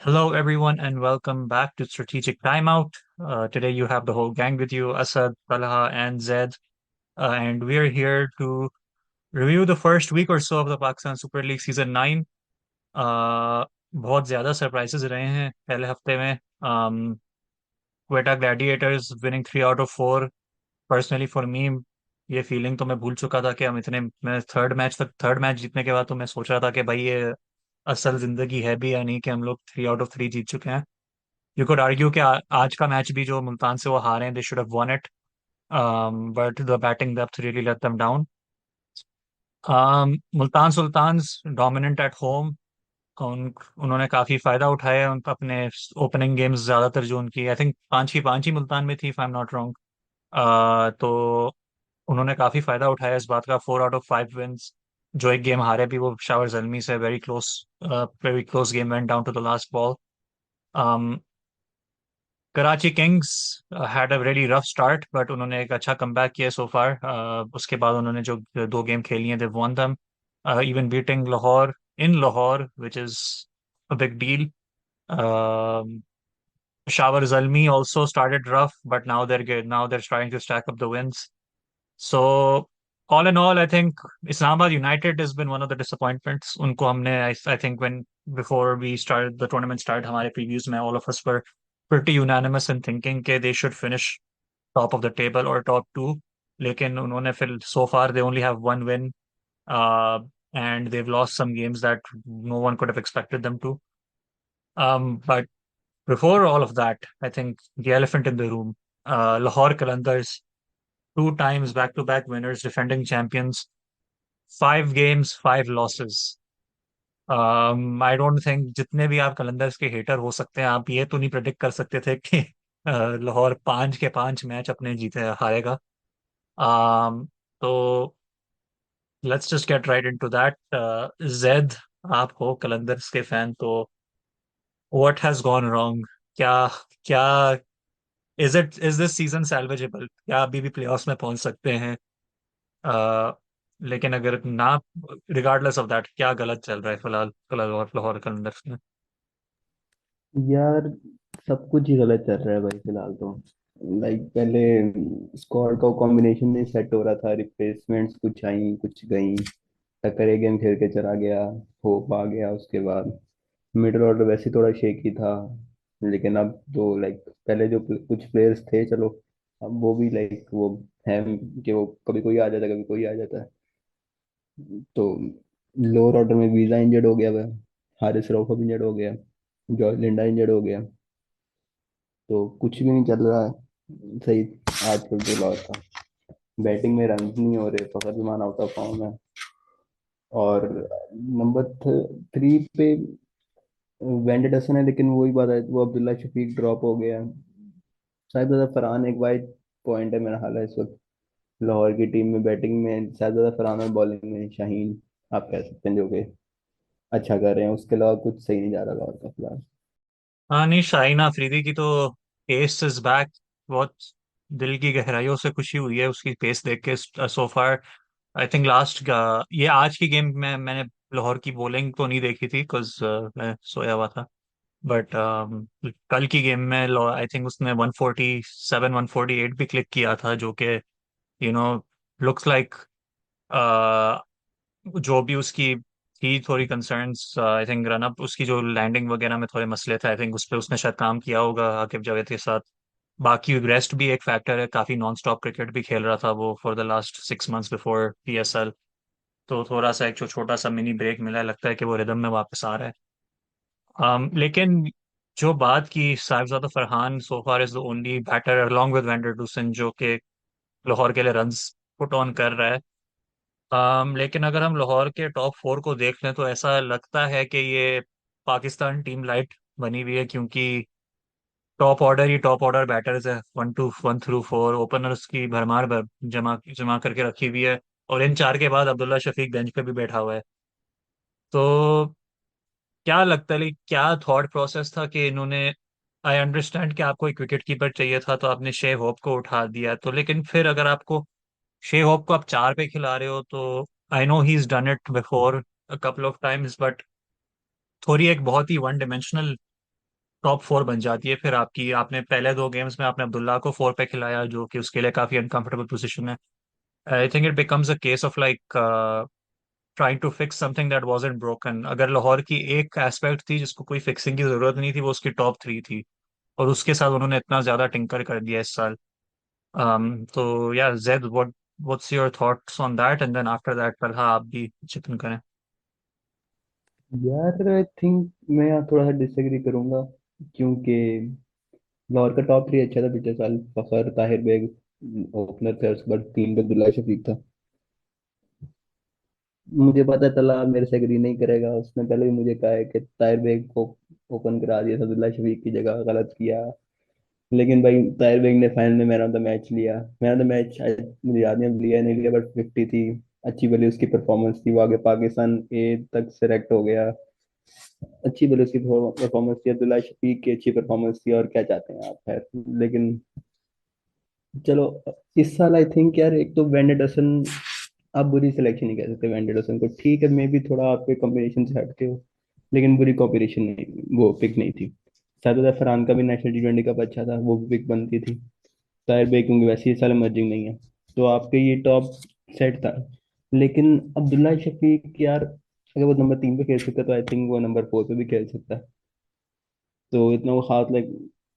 Hello, everyone, and welcome back to Strategic Timeout. Today, you have the whole gang with you, Asad, Talha, and Zed, and we're here to review the first week or so of the Pakistan Super League Season 9. बहुत ज़्यादा surprises रहे हैं पहले हफ्ते में. Quetta Gladiators winning 3 out of 4. Personally for me, ये feeling तो मैं भूल चुका था कि हम इतने मैं थर्ड मैच जीतने के बाद तो मैं सोच रहा था कि भाई ये असल जिंदगी है भी या नहीं कि हम लोग 3 आउट ऑफ 3 जीत चुके हैं. यू कुड आर्ग्यू कि आज का मैच भी जो मुल्तान से वो हारे हैं, they should have won it, but the batting depth really let them down. Multan Sultans dominant at home. उन्होंने काफी फायदा उठाया उन अपने ओपनिंग गेम्स, ज्यादातर जो उनकी आई थिंक पांच ही मुल्तान में थी, if I am not wrong. तो उन्होंने काफी फायदा उठाया इस बात का. 4 आउट ऑफ 5 विंस. जो एक गेम हारे भी वो शावर जल्मी से, very close game went down to the last ball. Karachi Kings had a really rough start, but उन्होंने एक अच्छा कमबैक किया सो फार. उसके बाद उन्होंने जो 2 गेम खेली हैं, they won them, even beating Lahore in Lahore, which is a big deal. Shawar Zalmi also started rough, but now they're good. Now they're trying to stack up the wins. So all in all, I think Islamabad United has been one of the disappointments. उनको हमने I think when before we started the tournament started, हमारे previews में all of us were pretty unanimous in thinking कि they should finish top of the table or top two. लेकिन उन्होंने फिर so far they only have one win, uh, and they've lost some games that no one could have expected them to. But before all of that, I think the elephant in the room, Lahore Qalandars, 2 times back-to-back winners, defending champions, 5 games, 5 losses. I don't think जितने भी आप कलंदर्स के hater हो सकते हैं, आप ये तो नहीं प्रेडिक्ट कर सकते थे कि लाहौर 5 के 5 मैच अपने जीते हारेगा. तो let's just get right into that. Zaid, आप हो कलंदर्स के फैन, तो व्हाट हैज गॉन रॉन्ग? क्या क्या इज दिस सीजन सैल्वेजेबल? क्या अभी भी प्लेऑफ्स में पहुंच सकते हैं? uh, लेकिन अगर ना, रिगार्डलेस ऑफ दैट, क्या गलत चल रहा है फिलहाल लाहौर लाहौर कलंदर्स में? यार, सब कुछ ही गलत चल रहा है भाई फिलहाल तो। पहले स्क्वाड का कॉम्बिनेशन नहीं सेट हो रहा था। रिप्लेसमेंट्स कुछ आई कुछ गई। टक्कर एक गेम खेल के चला गया। होप आ गया उसके बाद। मिडिल ऑर्डर वैसे ही थोड़ा शेकी था। लेकिन अब तो पहले जो कुछ प्लेयर्स थे, चलो अब वो भी वो है कि वो कभी कोई आ जाता है, कभी कोई आ जाता है। तो लोअर ऑर्डर में वीजा इंजर्ड हो गया, वह हारिस रऊफ इंजर्ड हो गया, जॉय लिंडा इंजर्ड हो गया। तो कुछ भी नहीं चल रहा है सही। आजकल जो लॉस था, बैटिंग में रन नहीं हो रहे, फखर जमान आउट ऑफ फॉर्म है। और नंबर 3 पे वेंकटेशन है, लेकिन वही बात है, वो अब्दुल्ला शफीक ड्रॉप हो गया। शायद फरहान एक वाइट पॉइंट है मेरा हाल है इस वक्त लाहौर की टीम में। बैटिंग में शायद फरहान और बॉलिंग में शाहीन, आप कह सकते हैं, जो कि अच्छा कर रहे हैं। उसके अलावा कुछ सही नहीं जा रहा लाहौर का फिलहाल। हाँ नहीं, शाहीन अफरीदी की तो पेस इज बैक. बहुत दिल की गहराइयों से खुशी हुई है उसकी पेस देख के सो फार. आई थिंक लास्ट का ये आज की गेम में मैंने लाहौर की बॉलिंग तो नहीं देखी थी बिकॉज मैं सोया हुआ था. बट कल की गेम में आई थिंक उसने 147 148 भी क्लिक किया था, जो कि यू नो लुक्स लाइक, जो भी उसकी थी थोड़ी कंसर्न्स, आई थिंक रनअप उसकी जो लैंडिंग वगैरह में थोड़े मसले थे, आई थिंक उस पर उसने शायद काम किया होगा आकिब जावेद के साथ. बाकी रेस्ट भी एक फैक्टर है, काफी नॉन स्टॉप क्रिकेट भी खेल रहा था वो for the last 6 months before PSL. तो थोड़ा सा एक जो छोटा सा मिनी ब्रेक मिला है, लगता है कि वो रिदम में वापस आ रहा है. लेकिन जो बात की, Sahibzada Farhan so far is the only batter along with van der Dussen जो कि लाहौर के लिए रन्स पुट ऑन कर रहा है. लेकिन अगर हम लाहौर के टॉप 4 को देख लें तो ऐसा लगता है कि ये पाकिस्तान टीम लाइट बनी हुई है, क्योंकि टॉप ऑर्डर बैटर्स है, 1 to 1 through 4 ओपनर्स की भरमार जमा जमा करके रखी हुई है. और इन 4 के बाद अब्दुल्ला शफीक बेंच पे भी बैठा हुआ है. तो क्या लगता है, क्या थॉट प्रोसेस था कि इन्होंने, आई अंडरस्टैंड कि आपको एक विकेट कीपर चाहिए था तो आपने शेव होप को उठा दिया, तो लेकिन फिर अगर आपको शेव होप को आप 4 पे खिला रहे हो तो I know he is done it before a couple of times, but थोड़ी एक बहुत ही वन डिमेंशनल टॉप फोर बन जाती है फिर आपकी। आपने पहले दो गेम्स में आपने अब्दुल्ला को फोर पे खिलाया, जो कि उसके लिए काफी अनकंफर्टेबल पोजीशन है। I think it becomes a case of like trying to fix something that wasn't broken. अगर लाहौर की एक एस्पेक्ट थी जिसको कोई फिक्सिंग की जरूरत नहीं थी, वो उसकी टॉप थ्री थी, और उसके साथ उन्होंने इतना ज्यादा टिंकर कर दिया इस साल। तो या Zaid, what's your thoughts on that, and then after that Talha आप भी चिकन करें। यार आई थिंक मैं यहाँ थोड़ा सा डिसएग्री करूंगा, क्योंकि लाहौर का टॉप थ्री अच्छा था पिछले साल। फखर, ताहिर बेग ओपनर थे, उसके बाद टीम पे अब्दुल्ला शफीक था। मुझे पता चला, मेरे से एग्री नहीं करेगा, उसने पहले भी मुझे कहा है कि ताहिर बेग को ओपन करा दिया था अब्दुल्ला शफीक की जगह, गलत किया। लेकिन भाई ताहिर बेग ने फाइनल में मैन ऑफ द मैच लिया। मैन ऑफ द मैच मुझे याद नहीं अब लिया नहीं लिया, बट 50 थी। अच्छी भली उसकी परफॉर्मेंस थी, वो आगे पाकिस्तान ए तक सेलेक्ट हो गया। अच्छी भली उसकी परफॉर्मेंस थी, अब्दुल्ला शफीक की अच्छी परफॉर्मेंस थी, और क्या चाहते हैं आप, खैर। लेकिन चलो, इस साल आई थिंक यार, एक तो वेंडरसन, आप बुरी सिलेक्शन नहीं कह सकते वेंडरसन को। ठीक है, मे भी थोड़ा आपके कॉम्बिनेशन से हटके हो, लेकिन बुरी कॉम्बिनेशन नहीं, वो पिक नहीं थी। शायद फरहान का भी नेशनल टी20 कप अच्छा था, वो भी पिक बनती थी। ताहिर बेग क्योंकि वैसे ही इस साल इमर्जिंग नहीं है, तो आपके ये टॉप सेट था। लेकिन अब्दुल्ला शफीक यार, अगर वो नंबर 3 पे खेल सकता है, तो आई थिंक वो नंबर 4 पे भी खेल सकता है। तो इतना वो हाथ लाइक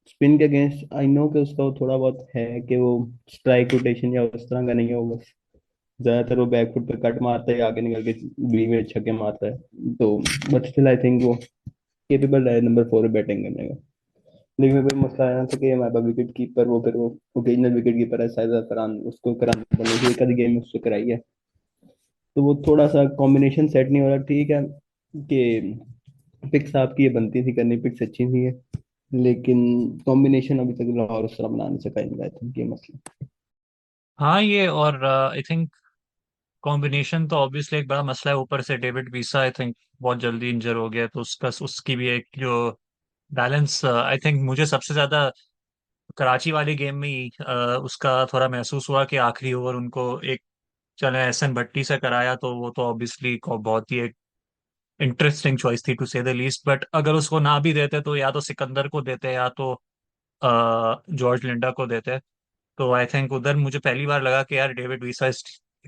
स्पिन के अगेंस्ट, आई नो कि उसका वो थोड़ा बहुत है कि वो स्ट्राइक रोटेशन या उस तरह का नहीं है वो, बस ज्यादातर वो बैकफुट पे कट मारता है, आगे निकल के बी में छक्के मारता है। तो बट स्टिल आई थिंक वो केपेबल है नंबर 4 पे बैटिंग करने का। लेकिन मेरे को मसला आया था कि हमारे पास विकेट कीपर, वो फिर वो ओकेजनल विकेट कीपर है शायद फरहान, उसको कराना पड़ेगा, एक आधी गेम में उससे कराई है। तो वो थोड़ा सा कॉम्बिनेशन सेट नहीं हो रहा। ठीक है कि पिक्स आपकी ये बनती थी करनी, पिक्स अच्छी थी, लेकिन कॉम्बिनेशन अभी तक लाहौर उस तरह बना नहीं सका इनका, आई थिंक ये मसला। हाँ, ये और आई थिंक कॉम्बिनेशन तो ऑब्वियसली एक बड़ा मसला है। ऊपर से डेविड वीसा आई थिंक बहुत जल्दी इंजर हो गया, तो उसका उसकी भी एक जो बैलेंस, आई थिंक मुझे सबसे ज्यादा कराची वाली गेम में ही उसका थोड़ा महसूस हुआ कि आखिरी ओवर उनको एक चले एहसन भट्टी से कराया, तो वो तो ऑब्वियसली बहुत ही एक इंटरेस्टिंग चॉइस थी टू से द लीस्ट। बट अगर उसको ना भी देते तो या तो सिकंदर को देते या तो जॉर्ज लिंडा को देते। तो आई थिंक उधर मुझे पहली बार लगा कि यार डेविड वीसा इस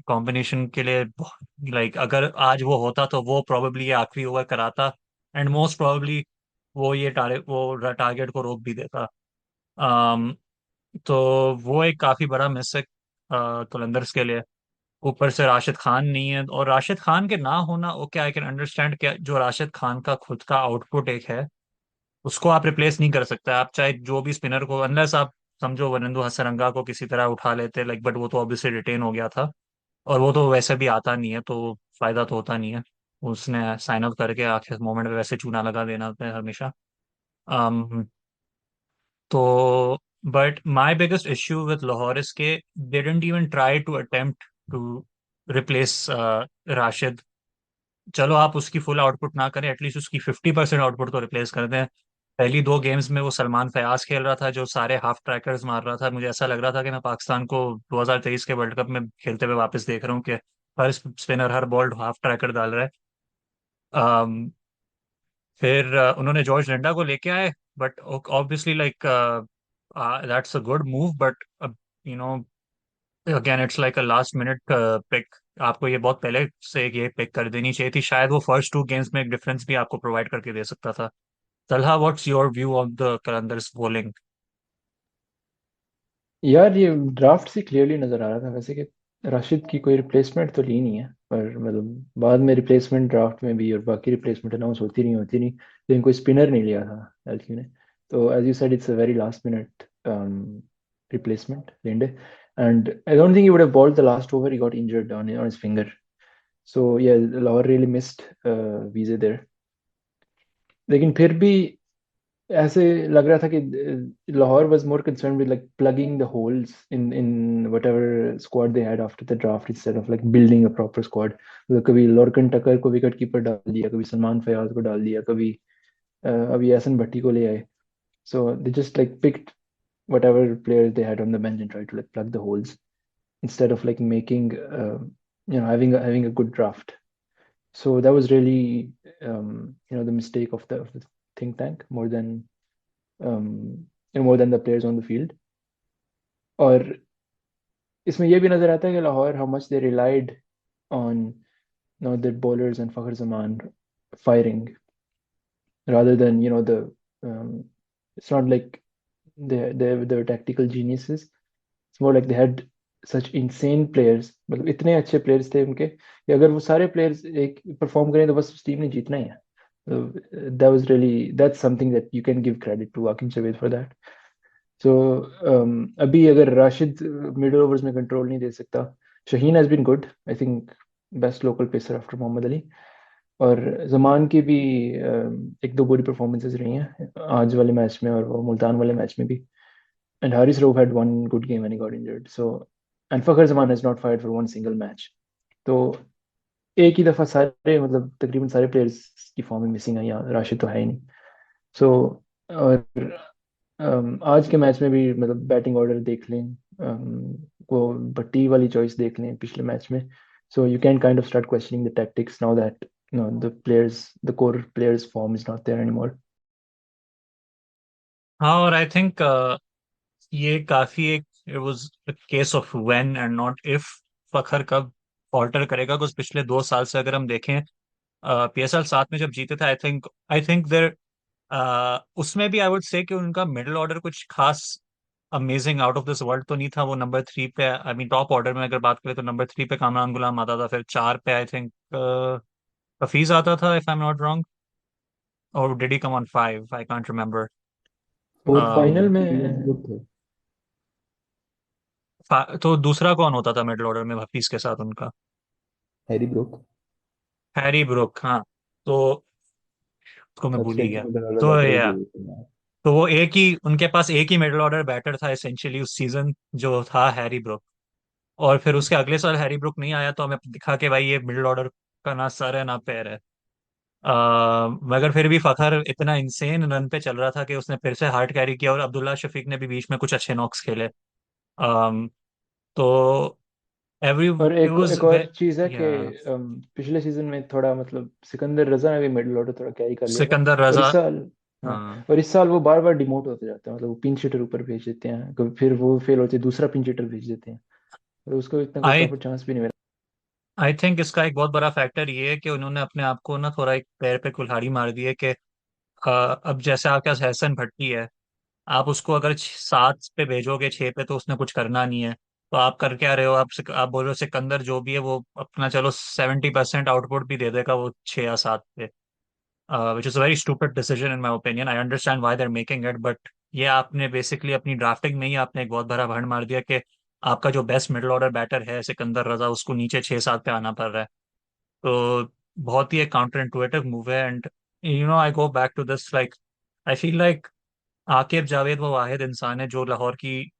कॉम्बिनेशन के लिए, लाइक अगर आज वो होता तो वो प्रोबेबली ये आखिरी ओवर कराता, एंड मोस्ट प्रोबेबली वो टारगेट को रोक भी देता। um, तो वो एक काफी बड़ा मिस है कलंदर्स के लिए। ऊपर से राशिद खान नहीं है, और राशिद खान के ना होना, ओके आई कैन अंडरस्टैंड कि जो राशिद खान का खुद का आउटपुट एक है, उसको आप रिप्लेस नहीं कर सकते। आप चाहे जो भी स्पिनर को, अनलेस आप समझो वनिंदु हसरंगा को किसी तरह उठा लेते, लाइक, बट वो तो ऑब्वियसली रिटेन हो गया था, और वो तो वैसे भी आता नहीं है, तो फायदा तो होता नहीं है। उसने साइन अप करके आखिर मोमेंट में वैसे चूना लगा देना होता है हमेशा। um, तो but my biggest issue with Lahore is के they didn't even try to attempt to replace Rashid. चलो आप उसकी फुल आउटपुट ना करें, एटलीस्ट उसकी 50% आउटपुट तो रिप्लेस कर दें। पहली दो गेम्स में वो सलमान फयाज खेल रहा था, जो सारे हाफ ट्रैकर्स मार रहा था। मुझे ऐसा लग रहा था कि मैं पाकिस्तान को 2023 के वर्ल्ड कप में खेलते हुए वापस देख रहा हूँ, कि हर स्पिनर हर बॉल हाफ ट्रैकर डाल रहा है। अम, फिर उन्होंने जॉर्ज लिंडा को लेके आए, but obviously like that's a good move, but you know again it's like a last minute pick. आपको ये बहुत पहले से ये पिक कर देनी चाहिए थी, शायद वो फर्स्ट टू गेम्स में एक डिफरेंस भी आपको प्रोवाइड करके दे सकता था। Talha, what's your view on the Qalandars bowling? यार ये ड्राफ्ट से क्लियरली नजर आ रहा था वैसे कि राशिद की कोई रिप्लेसमेंट तो ली नहीं है, पर मतलब बाद में रिप्लेसमेंट ड्राफ्ट में भी और बाकी रिप्लेसमेंट अनाउंस होती नहीं, लेकिन कोई स्पिनर नहीं लिया था एलसी ने। तो as you said it's a very last minute replacement Linde, and I don't think he would have bowled the last over. He got injured on his finger. So yeah, Lahore really missed Wiese there. लेकिन फिर भी ऐसे लग रहा था कि Lahore was more concern with like plugging the holes in whatever squad they had after the draft instead of like building a proper squad. मतलब कभी लॉर्कन टकर को विकेट कीपर डाल दिया, कभी सलमान फयाज को डाल दिया, कभी अभी एहसन भट्टी को ले आए। So they just like picked whatever players they had on the bench and tried to like plug the holes instead of like making having a good draft. So that was really the mistake of the think tank more than more than the players on the field. और इसमें यह भी नजर आता है कि Lahore how much they relied on no their bowlers and Fakhar Zaman firing rather than the it's not like they're tactical geniuses. It's more like they had such insane players, मतलब इतने अच्छे प्लेयर्स थे उनके कि अगर वो सारे प्लेयर्स एक परफॉर्म करें तो बस उस टीम ने जीतना ही है। that was really that's something that you can give credit to Akim Javed for that. So अभी अगर राशिद मिडिल ओवर्स में कंट्रोल नहीं दे सकता, Shaheen has been good I think, best local pacer after Mohammad Ali. और जमान की भी एक दो बुरी परफॉर्मेंसेस रही हैं आज वाले मैच में और वो मुल्तान वाले मैच में भी। And Haris Rauf had one good game when he got injured, so and Fakhar Zaman has not fired for one single match. तो एक ही दफा सारे मतलब तकरीबन सारे प्लेयर्स की फॉर्म में मिसिंग है, यहाँ राशिद तो है ही नहीं। सो और आज के मैच में भी मतलब बैटिंग ऑर्डर देख लें, वो भट्टी वाली चॉइस देख लें पिछले मैच में। So you can kind of start questioning the tactics now that the players, the core players form is not there anymore. हाँ, और आई थिंक ये काफी एक it was a case of when and not if Fakhar कब alter करेगा। कुछ पिछले 2 साल से अगर हम देखें, PSL 7 में जब जीते थे, आई थिंक देर उसमें भी आई वुड से कि उनका मिडिल ऑर्डर कुछ खास amazing out of this world तो नहीं था। वो नंबर 3 पे, आई मीन टॉप ऑर्डर में अगर बात करें तो नंबर 3 पे कामरान गुलाम आता था, फिर 4 पे आई थिंक हफीज आता था, if I am not wrong, और did he come on 5, I can't remember. Four five final में ग्रुप थे। तो दूसरा कौन होता था मिडिल ऑर्डर में हफीज के साथ उनका? हैरी ब्रूक हैरी ब्रुक, हाँ। तो उसको मैं भूल सबसे ही अच्छा गया। मिडल ऑर्डर तो बैटर या वही है। तो वो एक ही उनके पास एक ही मिडिल ऑर्डर बैटर था एसेंशियली उस सीजन, जो था हैरी ब्रुक। और फिर उसके अगले साल हैरी ब्रुक नहीं आया तो हमें दिखा कि भाई ये मिडिल ऑर्डर का ना सर है ना पैर है। मगर फिर भी फखर इतना इंसेन रन पे चल रहा था कि उसने फिर से हार्ड कैरी किया, और अब्दुल्ला शफीक ने भी बीच में कुछ अच्छे नॉक्स खेले। अम, तो एवरी और इट वाज एक और चीज है कि या पिछले सीजन में थोड़ा मतलब सिकंदर रजा ने भी मिडिल ऑर्डर थोड़ा कैरी कर लिया था। सिकंदर और रजा। इस साल, हाँ, हाँ, और इस साल वो बार बार डिमोट होते जाते हैं, मतलब वो पिंच हिटर ऊपर भेज देते हैं, कभी फिर वो फेल होते हैं दूसरा पिंच हिटर भेज देते हैं, और उसको इतना कोई आई प्रॉपर चांस भी नहीं मिला। आई थिंक इसका एक बहुत बड़ा फैक्टर ये है कि उन्होंने अपने आप को ना थोड़ा एक पैर पे कुल्हाड़ी मार दी है कि अब जैसे आपके पास हैसन भट्टी है, आप उसको अगर 7 पे भेजोगे, 6 पे, तो उसने कुछ करना नहीं है। तो आप कर क्या रहे हो? आप बोल रहे हो सिकंदर जो भी है वो अपना चलो 70% आउटपुट भी दे देगा वो 6 या 7 पे, which is a very stupid decision in my opinion. I understand why they are making it, but ये आपने बेसिकली अपनी ड्राफ्टिंग में ही आपने एक बहुत बड़ा भंड मार दिया कि आपका जो बेस्ट मिडिल ऑर्डर बैटर है सिकंदर रजा, उसको नीचे 6-7 पे आना पड़ रहा है। तो बहुत ही एक काउंटर इंटुइटिव मूव है। And I go back to this, like I feel like Aqib Javed वो वाहिद इंसान है जो लाहौर की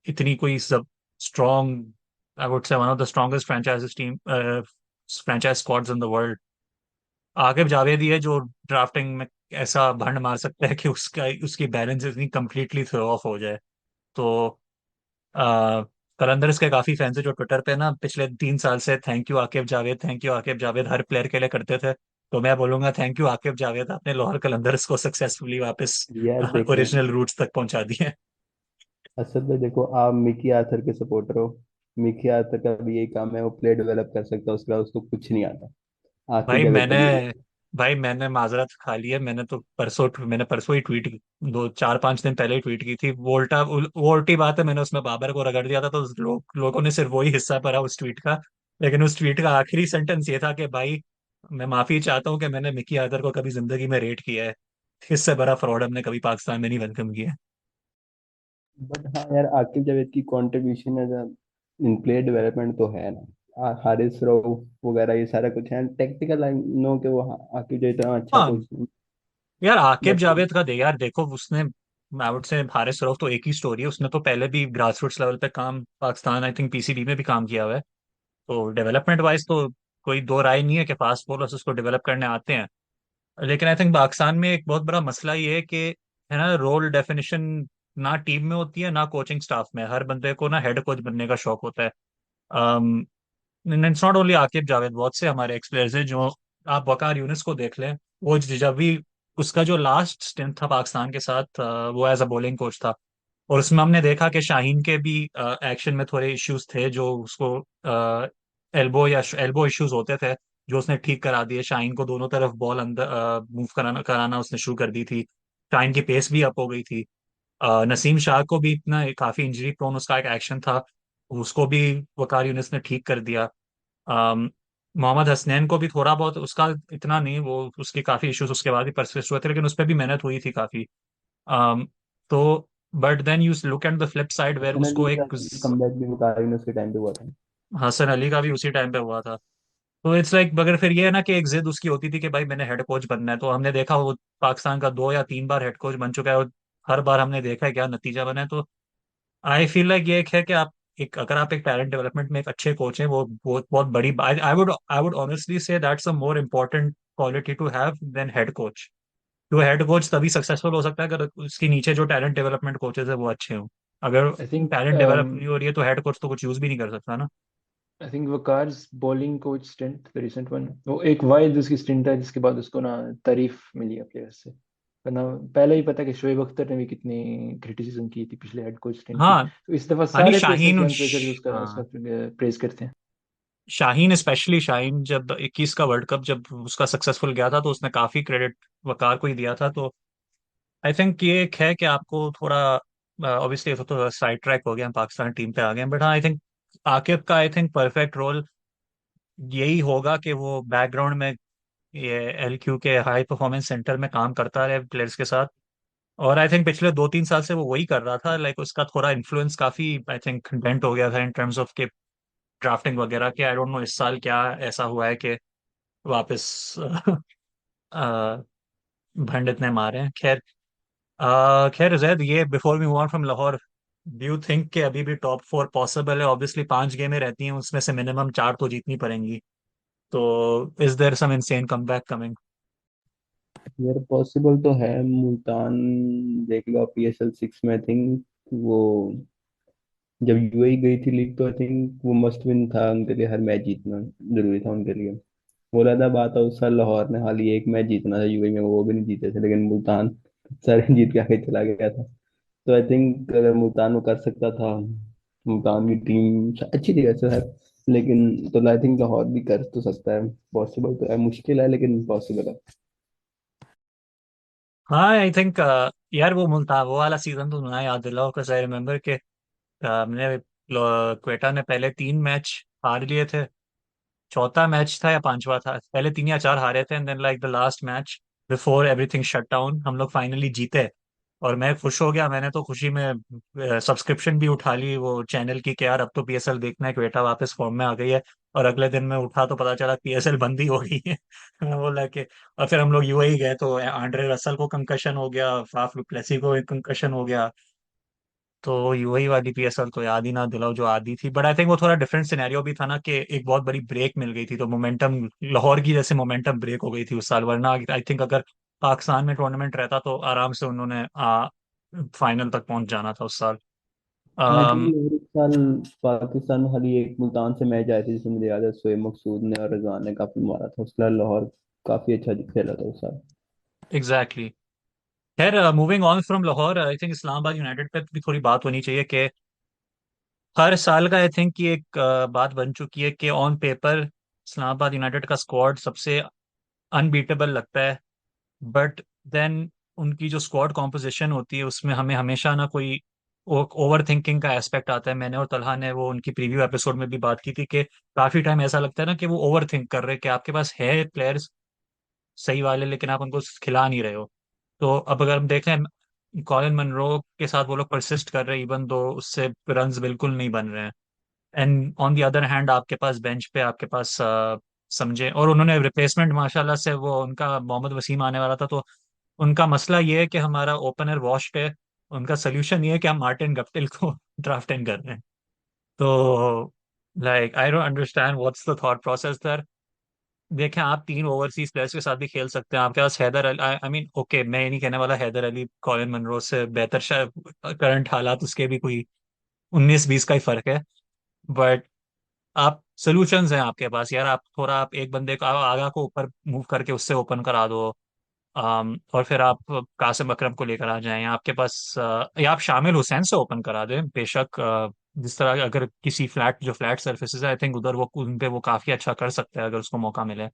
इतनी कोई सब strong, I would say one of the strongest franchise squads in the world, Aqib Javed ही है जो ड्राफ्टिंग में ऐसा भंड मार सकता है कि उसका उसकी बैलेंस इतनी कंप्लीटली थ्रो ऑफ हो जाए। तो आ, कलंदर्स के काफी फैंस है जो ट्विटर पे ना पिछले 3 साल से thank you Aqib Javed, thank you Aqib Javed her player के लिए करते थे। तो मैं बोलूंगा थैंक यू आकिब जावेद, आपने लाहौर कलंदर्स को सक्सेसफुली वापस यार देखो, ओरिजिनल रूट्स तक पहुंचा दिए। असल में देखो, आप मिकी आर्थर के सपोर्टर हो। मिकी आर्थर का भी यही काम है, वो प्ले डेवलप कर सकता है, उसके बाद उसको कुछ नहीं आता। आकिब भाई जावेद का मैंने भी यही है। भाई मैंने माजरत खा ली है। मैंने परसों ही ट्वीट, 2 4 5 दिन पहले ही ट्वीट की थी। वो उल्टी बात है, मैंने उसमें बाबर को रगड़ दिया था, तो लोगों ने सिर्फ वही हिस्सा पढ़ा उस ट्वीट का। लेकिन उस ट्वीट का आखिरी सेंटेंस ये था कि भाई मैं माफी चाहता हूँ कि मैंने मिकी आदर को कभी जिंदगी में रेट किया है। इससे बड़ा फ्रॉड हमने कभी पाकिस्तान में नहीं वेलकम किया है। बट हाँ यार, आकिब जावेद की contribution as in play development तो है ना। हारिस रऊफ वगैरह ये सारा कुछ है, टेक्निकल लाइनों के वो आकिब जावेद इतना अच्छा हाँ कोच। यार, आकिब बट जावेद का दे यार, देखो उसने, आई वुड से हारिस रऊफ तो एक ही स्टोरी है, उसने तो पहले भी ग्रास रूट्स लेवल पे काम, पाकिस्तान आई थिंक PCB में भी काम किया हुआ है। तो डेवलपमेंट वाइज तो कोई दो राय नहीं है कि फास्ट बॉलर्स उसको डेवलप करने आते हैं। लेकिन आई थिंक पाकिस्तान में एक बहुत बड़ा मसला ये है कि, है ना, रोल डेफिनेशन ना टीम में होती है ना कोचिंग स्टाफ में। हर बंदे को ना हेड कोच बनने का शौक होता है। It's not only Aqib Javed, बहुत से हमारे एक्स प्लेयर्स हैं जो, आप वकार यूनिस को देख लें, वो जब भी उसका जो लास्ट स्टिंट था पाकिस्तान के साथ, वो एज अ बॉलिंग कोच था। और उसमें हमने देखा कि शाहीन के भी एक्शन में थोड़े इश्यूज थे, जो उसको एल्बो इश्यूज होते थे, जो उसने ठीक करा दिए। शाहीन को दोनों तरफ बॉल अंदर मूव कराना कराना उसने शुरू कर दी थी। शाहीन की पेस भी अप हो गई थी। नसीम शाह को भी इतना काफी इंजरी प्रोन उसका एक एक्शन था, उसको भी वकार यूनिस ने ठीक कर दिया। अम, मोहम्मद हसनैन को भी थोड़ा बहुत, उसका इतना नहीं, वो उसके काफी इश्यूज उसके बाद ही परसिस्ट हुए थे, लेकिन उस पर भी मेहनत हुई थी काफी। um, तो but then you look at the flip side where Hasan Ali उसको का एक कमबैक भी वकार यूनिस के टाइम पे हुआ था। हसन अली का भी उसी टाइम पे हुआ था। तो इट्स लाइक मगर फिर ये है ना कि एक जिद उसकी होती थी कि भाई मैंने हेड कोच बनना है, तो हमने देखा वो पाकिस्तान का 2 या 3 बार हेड कोच बन चुका है, और हर बार हमने देखा है क्या नतीजा बना है। तो आई फील लाइक ये एक है कि आप एक, अगर आप एक टैलेंट डेवलपमेंट में एक अच्छे कोच हैं, वो बहुत बड़ी, I would honestly say that's a more important quality to have than head coach. तो हेड कोच तभी सक्सेसफुल हो सकता है अगर उसके नीचे जो टैलेंट डेवलपमेंट कोचेस है वो अच्छे हों। अगर आई थिंक टैलेंट डेवलप नहीं हो रही है तो हेड कोच तो कुछ यूज भी नहीं कर सकता ना। I think Waqar's bowling coach stint, the recent one, वो एक वाइड उसकी स्टिंट है जिसके बाद उसको ना तारीफ मिली है प्लेयर से। वरना पहले ही पता कि शोएब अख्तर ने भी कितनी क्रिटिसिज्म की थी पिछले हेड कोच स्टिंट की, हाँ। तो इस दफा नहीं सारे पेसर्स, शाहीन यंग पेसर्स उसका उसका हाँ, प्रेज करते हैं। शाहीन स्पेशली शाहीन जब 21 का वर्ल्ड कप जब उसका सक्सेसफुल गया था तो उसने काफी क्रेडिट वकार को ही दिया था। तो आई थिंक ये एक है कि आपको थोड़ा, ऑब्वियसली तो साइड ट्रैक हो गया, हम पाकिस्तान टीम पे आ गए, बट हाँ आई थिंक आकिब का आई थिंक परफेक्ट रोल यही होगा कि वो बैकग्राउंड में ये LQ के हाई परफॉर्मेंस सेंटर में काम करता रहे प्लेयर्स के साथ। और आई थिंक पिछले 2-3 साल से वो वही कर रहा था, लाइक उसका थोड़ा इन्फ्लुएंस काफी आई थिंक डेंट हो गया था इन टर्म्स ऑफ के ड्राफ्टिंग वगैरह के। आई डोंट नो इस साल क्या ऐसा हुआ है कि वापस अ, भंड इतने मारे हैं। खैर, खैर जैद, ये before we move on from Lahore, do you think कि अभी भी टॉप 4 पॉसिबल है? ऑब्वियसली 5 गेमें रहती हैं, उसमें से मिनिमम 4 तो जीतनी पड़ेंगी। तो is there some insane comeback coming? यार पॉसिबल तो है। मुल्तान देख लो, PSL 6 में आई थिंक वो जब UAE गई थी लीग, तो आई थिंक वो मस्ट विन था उनके लिए, हर मैच जीतना जरूरी था उनके लिए। वो ज्यादा बात है, उस साल लाहौर ने हाल ही एक मैच जीतना था UAE में, वो भी नहीं जीते थे, लेकिन मुल्तान सारे जीत के आगे चला गया था। तो आई थिंक अगर मुल्तान वो कर सकता था, मुल्तान की टीम अच्छी थी वैसे है, लेकिन तो आई थिंक लाहौर भी कर तो सकता है। पॉसिबल तो है, मुश्किल है लेकिन पॉसिबल है। हाँ आई थिंक, यार वो मुल्तान वो वाला सीजन तो ना याद दिलाओ, बिकॉज आई रिमेम्बर कि हमने क्वेटा ने पहले 3 मैच हार लिए थे। चौथा मैच था या पांचवा था, पहले 3 या 4 हारे थे, and then like the last match before everything shut down हम लोग फाइनली जीते। और मैं खुश हो गया, मैंने तो खुशी में सब्सक्रिप्शन भी उठा ली वो चैनल की कि यार अब तो PSL देखना है, क्वेटा वापस फॉर्म में आ गई है। और अगले दिन मैं उठा तो पता चला PSL बंद ही हो गई है। मैं बोला कि, और फिर हम लोग UAE गए तो आंड्रे रसल को कंकशन हो गया, फाफ डुप्लेसी को एक कंकशन हो गया। तो UAE वाली PSL तो याद ही ना दिलाओ जो आदी थी। बट आई थिंक वो थोड़ा डिफरेंट सिनेरियो भी था ना, कि एक बहुत बड़ी ब्रेक मिल गई थी, तो मोमेंटम लाहौर की जैसे मोमेंटम ब्रेक हो गई थी उस साल। वरना आई थिंक अगर पाकिस्तान में टूर्नामेंट रहता तो आराम से उन्होंने फाइनल तक पहुंच जाना था उस साल। आई थिंक अम, एक साल पाकिस्तान में खाली एक मुल्तान से मैच आए थे, जिसमें मुझे याद है शोएब मकसूद ने और रिजवान ने काफी मारा था, उसके बाद लाहौर काफी अच्छा खेला था उस साल। एग्जैक्टली। खैर, moving on from Lahore, I think Islamabad United पे भी थोड़ी बात होनी चाहिए कि हर साल का आई थिंक ये एक बात बन चुकी है कि ऑन पेपर इस्लामाबाद यूनाइटेड का स्क्वाड सबसे अनबीटेबल लगता है। बट देन उनकी जो स्क्वाड कॉम्पोजिशन होती है उसमें हमें हमेशा ना कोई ओवर थिंकिंग का एस्पेक्ट आता है। मैंने और तलहा ने वो उनकी प्रीव्यू एपिसोड में भी बात की थी कि काफी टाइम ऐसा लगता है ना कि वो ओवर थिंक कर रहे हैं, कि आपके पास है प्लेयर्स सही वाले लेकिन आप उनको खिला नहीं रहे हो। तो अब अगर हम देखें, कॉलिन मनरो के साथ वो लोग परसिस्ट कर रहे हैं इवन दो उससे रन्स बिल्कुल नहीं बन रहे हैं। And on the other hand आपके पास बेंच पे आपके पास समझे, और उन्होंने रिप्लेसमेंट माशाल्लाह से, वो उनका मोहम्मद वसीम आने वाला था, तो उनका मसला ये है कि हमारा ओपनर वॉश्ड है। उनका सोल्यूशन ये है कि हम मार्टिन गप्टिल को ड्राफ्ट इन कर रहे हैं। तो like I don't understand what's the thought process there. देखें, आप 3 ओवरसीज प्लेयर्स के साथ भी खेल सकते हैं, आपके पास Haider Ali, I mean okay, मैं ये नहीं कहने वाला हैदर अली कॉलिन मनरो से बेहतर, शायद करंट हालात उसके भी कोई 19-20 का ही फर्क है। बट आप सोल्यूशंस हैं आपके पास यार, आप थोड़ा आप एक बंदे को आगा को ऊपर मूव करके उससे ओपन करा दो। और फिर आप कासिम अकरम को लेकर आ जाएं आपके पास, या आप शामिल हुसैन से ओपन करा दें बेशक। जिस तरह अगर किसी फ्लैट जो फ्लैट सर्फेसेज है, आई थिंक उधर वो उन पे वो काफी अच्छा कर सकता है अगर उसको मौका मिले।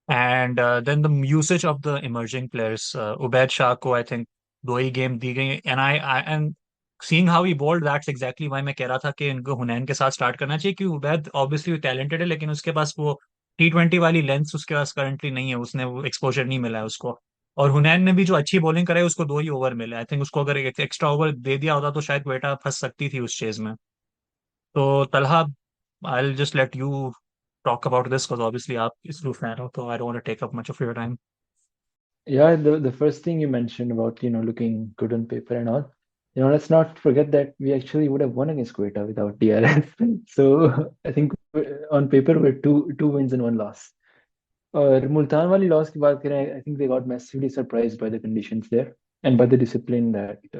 And then the usage of the emerging players, Ubaid Shah को आई थिंक 2 ही गेम दी गई, and I and seeing how he bowled, that's exactly why मैं कह रहा था कि इनको हुनैन के साथ स्टार्ट करना चाहिए, कि उबैद ऑब्वियसली टैलेंटेड है लेकिन उसके पास वो T20 वाली लेंथ उसके पास करंटली नहीं है, उसने वो एक्सपोजर नहीं मिला है उसको। और हुनैन ने भी जो अच्छी बॉलिंग कराई उसको 2 ही ओवर मिले, आई थिंक उसको अगर एक एक्स्ट्रा ओवर दे दिया होता तो शायद क्वेटा फंस सकती थी उस चेज में। तो Talha, I'll just let you talk about this because obviously आप इसरू fan हो, तो I don't want to take up much of your time. Yeah, the first thing you mentioned about, looking good on paper and all, let's not forget that we actually would have won against Quetta without DRS. So I think on paper we're two wins and one loss. और मुल्तान वाली loss की बात करें, I think they got massively surprised by the conditions there and by the discipline that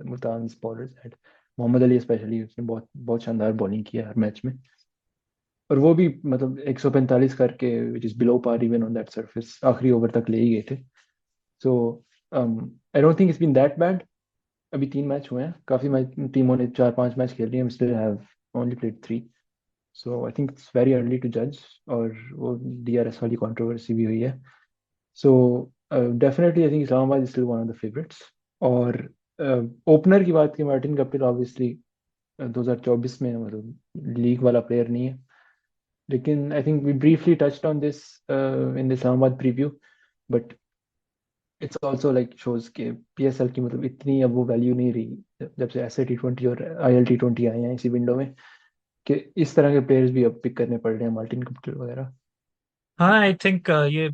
Multan bowlers had. Mohammad Ali especially, उसने बहुत बहुत शानदार bowling किया हर मैच में, और वो भी मतलब 145 करके, which is below par even on that surface, आखिरी ओवर तक ले ही गए थे। So I don't think it's been that bad. अभी 3 मैच हुए हैं, काफी मैच टीमों ने 4-5 मैच खेल लिए, हम still have only played 3। So I think it's very early to जज। और वो DRS वाली कंट्रोवर्सी भी हुई है। So definitely I think Islamabad is still one of the favourites. और ओपनर की बात की, मार्टिन कपिल ऑब्वियसली 2024 में मतलब लीग वाला प्लेयर नहीं है, लेकिन I think we briefly touched on this in the Islamabad preview, but it's also like shows के PSL की मतलब इतनी अब वो वैल्यू नहीं रही जब से ऐसे T20 और IL T20 आए हैं इसी विंडो में, कि इस तरह के प्लेयर्स भी अब पिक करने पड़ रहे हैं, मार्टिन कप्टिल वगैरह। हाँ, आई थिंक ये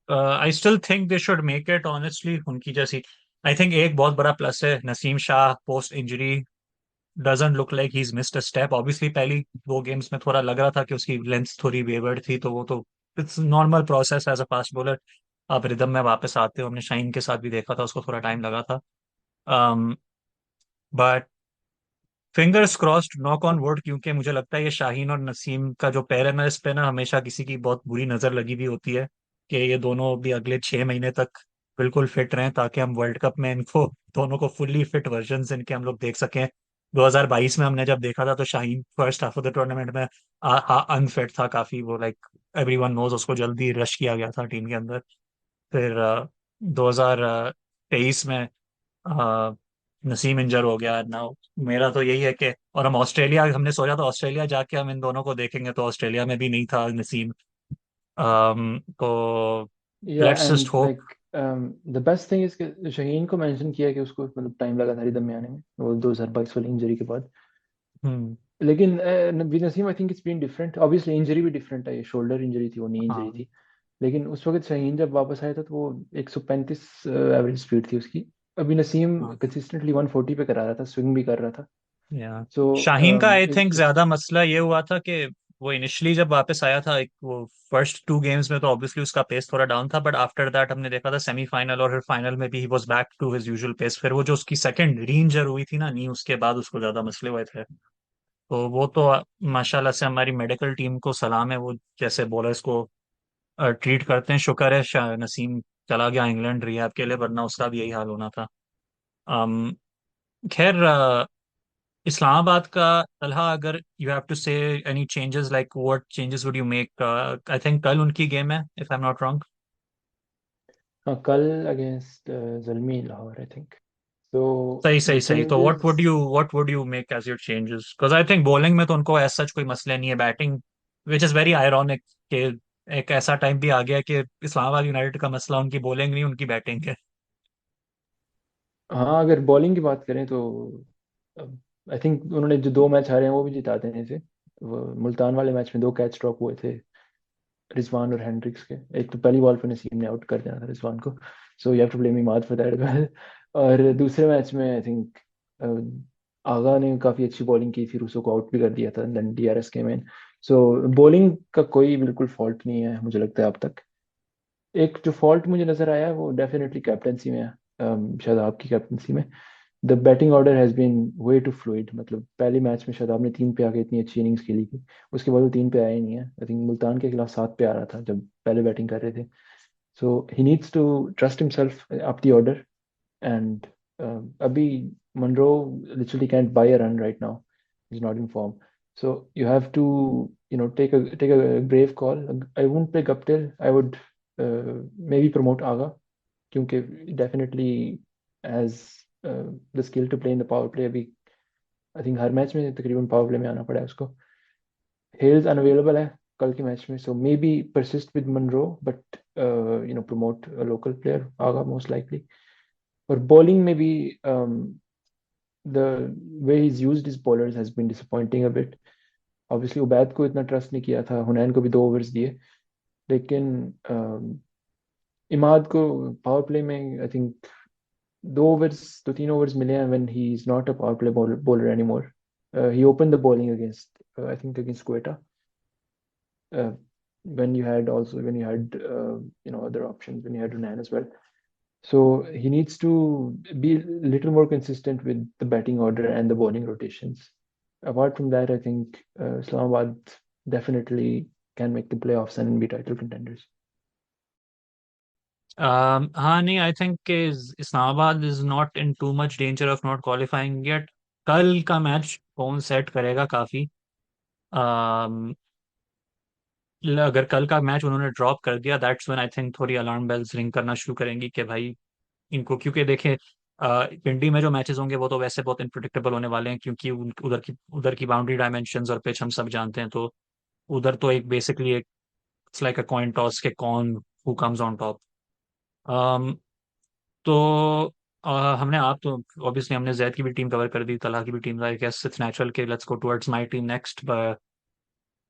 I still think they should make it honestly उनकी जैसी। आई थिंक एक बहुत बड़ा प्लस है, Naseem Shah post injury doesn't look like he is missed a step. Obviously पहली 2 गेम्स में थोड़ा लग रहा था कि उसकी लेंथ थोड़ी वेवर्ड थी, तो वो तो it's normal process as a fast bowler. आप रिदम में वापस आते हो, हमने शाहीन के साथ भी देखा था, उसको थोड़ा टाइम लगा था। But fingers crossed, knock on would, क्योंकि मुझे लगता है ये शाहीन और नसीम का जो पेयर है ना, इस पे ना हमेशा किसी की बहुत बुरी नजर लगी हुई होती है कि ये दोनों भी अगले 6 महीने तक बिल्कुल फिट रहें, ताकि हम वर्ल्ड कप में इनको दोनों को फुल्ली फिट वर्जन इनके हम लोग देख सकें। 2022 में हमने जब देखा था तो Shaheen first half of the tournament में अनफिट था काफी, वो लाइक एवरीवन नोज, उसको जल्दी रश किया गया था टीम के अंदर। फिर 2023 में नसीम इंजर हो गया ना। मेरा तो यही है कि, और हम ऑस्ट्रेलिया, हमने सोचा था ऑस्ट्रेलिया जाके हम इन दोनों को देखेंगे, तो ऑस्ट्रेलिया में भी नहीं था नसीम। तो या let's just and hope. Like the best thing is कि शहीन को मेंशन किया कि उसको मतलब टाइम लगा था रिदम में आने में, वो 2022 वाली इंजरी के बाद। हम्म। लेकिन with Naseem I think it's been different, obviously injury भी डिफरेंट है, ये शोल्डर इंजरी थी, वो नी इंजरी हाँ। थी। लेकिन उस वक्त शहीन जब वापस आया था तो वो 135 एवरेज स्पीड थी उसकी। अभी नसीम हाँ। कंसिस्टेंटली 140 पे करा रहा था, स्विंग भी कर रहा था। या सो शाहीन का आई थिंक इट्स ज्यादा मसला ये हुआ था कि वो इनिशियली जब वापस आया था, एक वो फर्स्ट 2 गेम्स में तो ऑब्वियसली उसका पेस थोड़ा डाउन था, बट आफ्टर दैट हमने देखा था सेमीफाइनल और फिर फाइनल में भी he was back to his usual pace. फिर वो जो उसकी सेकंड री इंजर हुई थी ना नी, उसके बाद उसको ज्यादा मसले हुए थे। तो वो तो माशाल्लाह से हमारी मेडिकल टीम को सलाम है, वो जैसे बॉलर्स को ट्रीट करते हैं। शुक्र है नसीम चला गया इंग्लैंड रिहैब के लिए, वरना उसका भी यही हाल होना था। अम, खैर, इस्लामाबाद का तलहा, अगर you have to say any changes, like what changes would you make? I think कल उनकी गेम है, if I am not wrong. हाँ, कल against Zalmi Lahore I think. तो सही सही सही, तो changes, what would you make as your changes? Because I think bowling में तो उनको एज सच कोई मसले नहीं है, batting which is very ironic कि एक ऐसा टाइम भी आ गया कि इस्लामाबाद यूनाइटेड का मसला उनकी बॉलिंग नहीं, उनकी बैटिंग है। हाँ अगर बॉलिंग की बात करें तो आई थिंक उन्होंने जो 2 मैच हारे हैं वो भी जिताते हैं इसे। वो मुल्तान वाले मैच में 2 कैच ड्रॉप हुए थे रिजवान और हैंड्रिक्स के, एक तो पहली बॉल पे नसीम ने आउट कर दिया था रिजवान को, so you have to blame Imad for that well. और दूसरे मैच में आई थिंक आगा ने काफी अच्छी बॉलिंग की थी, रूसो को आउट भी कर दिया था, देन DRS के में। सो बॉलिंग का कोई बिल्कुल फॉल्ट नहीं है मुझे लगता है अब तक। एक जो फॉल्ट मुझे नजर आया है वो डेफिनेटली कैप्टनसी में है, शादाब की कैप्टनसी में। The batting order has been way too fluid. मतलब पहले मैच में शादाब ने 3 पे आके इतनी अच्छी इनिंग्स खेली थी, उसके बाद वो 3 पे आया ही नहीं है। आई थिंक मुल्तान के खिलाफ 7 पे आ रहा था जब पहले बैटिंग कर रहे थे। So he needs to trust himself up the order. And अभी Monroe literally can't buy a run right now. He's not in form. So you have to, take a brave call. I won't play Guptill. I would maybe promote Aga, क्योंकि definitely has the skill to play in the power play. अभी I think her match में तकरीबन power play में आना पड़ा है उसको। हेल्स unavailable है कल के मैच में, so maybe persist with Munro, but promote local player Agha most likely. और बॉलिंग में भी the way he's used his bowlers has been disappointing a bit. Obviously Ubaid को इतना ट्रस्ट नहीं किया था, हुनैन को भी 2 ओवर्स दिए, लेकिन इमाद को पावर प्ले में आई थिंक 2 3 ओवर्स मिले हैं when he is not a power play bowler anymore. He opened the bowling against I think against Quetta, uh, when you had other options, when you had Hunain as well. So he needs to be a little more consistent with the batting order and the bowling rotations. Apart from that, I think Islamabad definitely can make the playoffs and be title contenders. हाँ नहीं, I think Islamabad is not in too much danger of not qualifying yet. कल का match कौन set करेगा काफी। um, अगर कल का मैच उन्होंने ड्रॉप कर दिया, दैट्स व्हेन आई थिंक थोड़ी अलार्म बेल्स रिंग करना शुरू करेंगी कि भाई इनको, क्योंकि देखें पिंडी में जो मैचेस होंगे वो तो वैसे बहुत इनप्रिडिक्टेबल होने वाले हैं, क्योंकि उधर की बाउंड्री डायमेंशंस और पिच हम सब जानते हैं। तो उधर तो एक बेसिकली एक it's like a coin toss के कौन हु कम्स ऑन टॉप। तो हमने आप तो ऑब्वियसली हमने जैद की भी टीम कवर कर दी, तला की भी team, I guess it's natural के let's go towards my team next,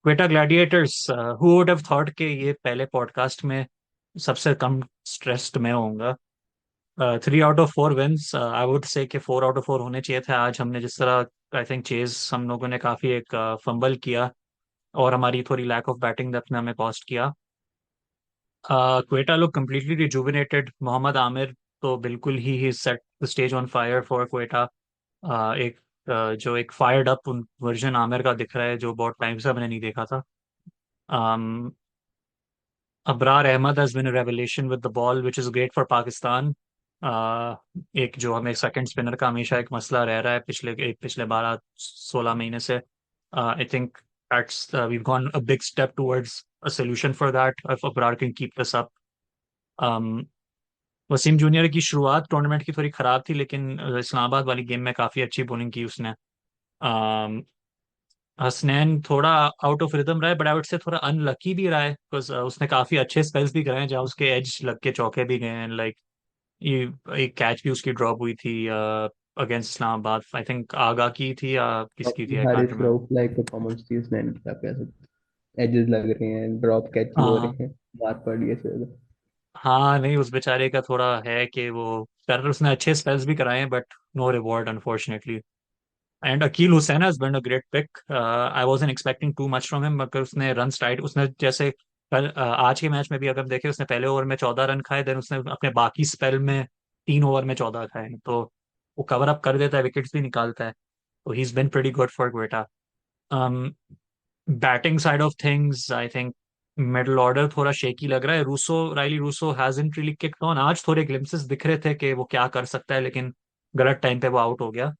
Quetta Gladiators. Who would have thought के ये पहले पॉडकास्ट में सबसे कम स्ट्रेस्ड मैं होऊंगा। 3 out of 4 wins, I would say कि 4 आउट ऑफ 4 होने चाहिए थे। आज हमने जिस तरह आई थिंक चेज हम लोगों ने काफी एक फंबल किया और हमारी थोड़ी लैक ऑफ बैटिंग डेप्थ ने हमें कॉस्ट किया। क्वेटा लोग कम्प्लीटली रिजुविनेटेड। मोहम्मद आमिर तो बिल्कुल ही set the stage on fire for Quetta. एक जो एक फायर्ड अप वर्जन आमिर का दिख रहा है जो बहुत टाइम से हमने नहीं देखा था। um, Abrar Ahmed has been a revelation with the ball which is great for Pakistan. एक जो हमें सेकंड स्पिनर का हमेशा एक मसला रह रहा है पिछले 12 16 महीने से। I think that's we've gone a big step towards a solution for that if Abrar can keep this up. Wasim junior की शुरुआत टूर्नामेंट की थोड़ी खराब थी, लेकिन इस्लामाबाद वाली गेम में काफी अच्छी बॉलिंग की उसने। अम, हसनैन थोड़ा आउट ऑफ रिदम रहा है, बट आई वुड से थोड़ा अनलकी भी रहा है बिकॉज उसने काफी अच्छे स्पेल्स भी कराए हैं जहाँ उसके एज लग के चौके भी गए हैं। लाइक ये एक कैच भी उसकी ड्रॉप हुई थी अगेंस्ट इस्लामाबाद, आई थिंक आगा की थी या किसकी थी, I can't Haris remember. Rauf like performance थी उसने, आप कह सकते, एजेस लग रहे हैं, ड्रॉप कैच हो हाँ रहे हैं, मार पड़ रही है इस हाँ, नहीं उस बेचारे का थोड़ा है कि वो कर उसने अच्छे स्पेल्स भी कराए हैं but no reward unfortunately. And Akeel Hussain has been a great pick. I wasn't expecting too much from him, मगर उसने रन टाइट उसने जैसे कल आज के मैच में भी अगर देखें उसने पहले ओवर में 14 रन खाए, देन उसने अपने बाकी स्पेल में 3 ओवर में 14 खाए, तो वो कवर अप कर देता है, विकेट्स भी निकालता है। तो he is been pretty good for Quetta. Batting side of things I think middle order थोड़ा शेकी लग रहा है। Rilee Rossouw hasn't really kicked on. आज थोड़े ग्लिम्सेस दिख रहे थे कि वो क्या कर सकता है, लेकिन गलत टाइम पे वो आउट हो गया।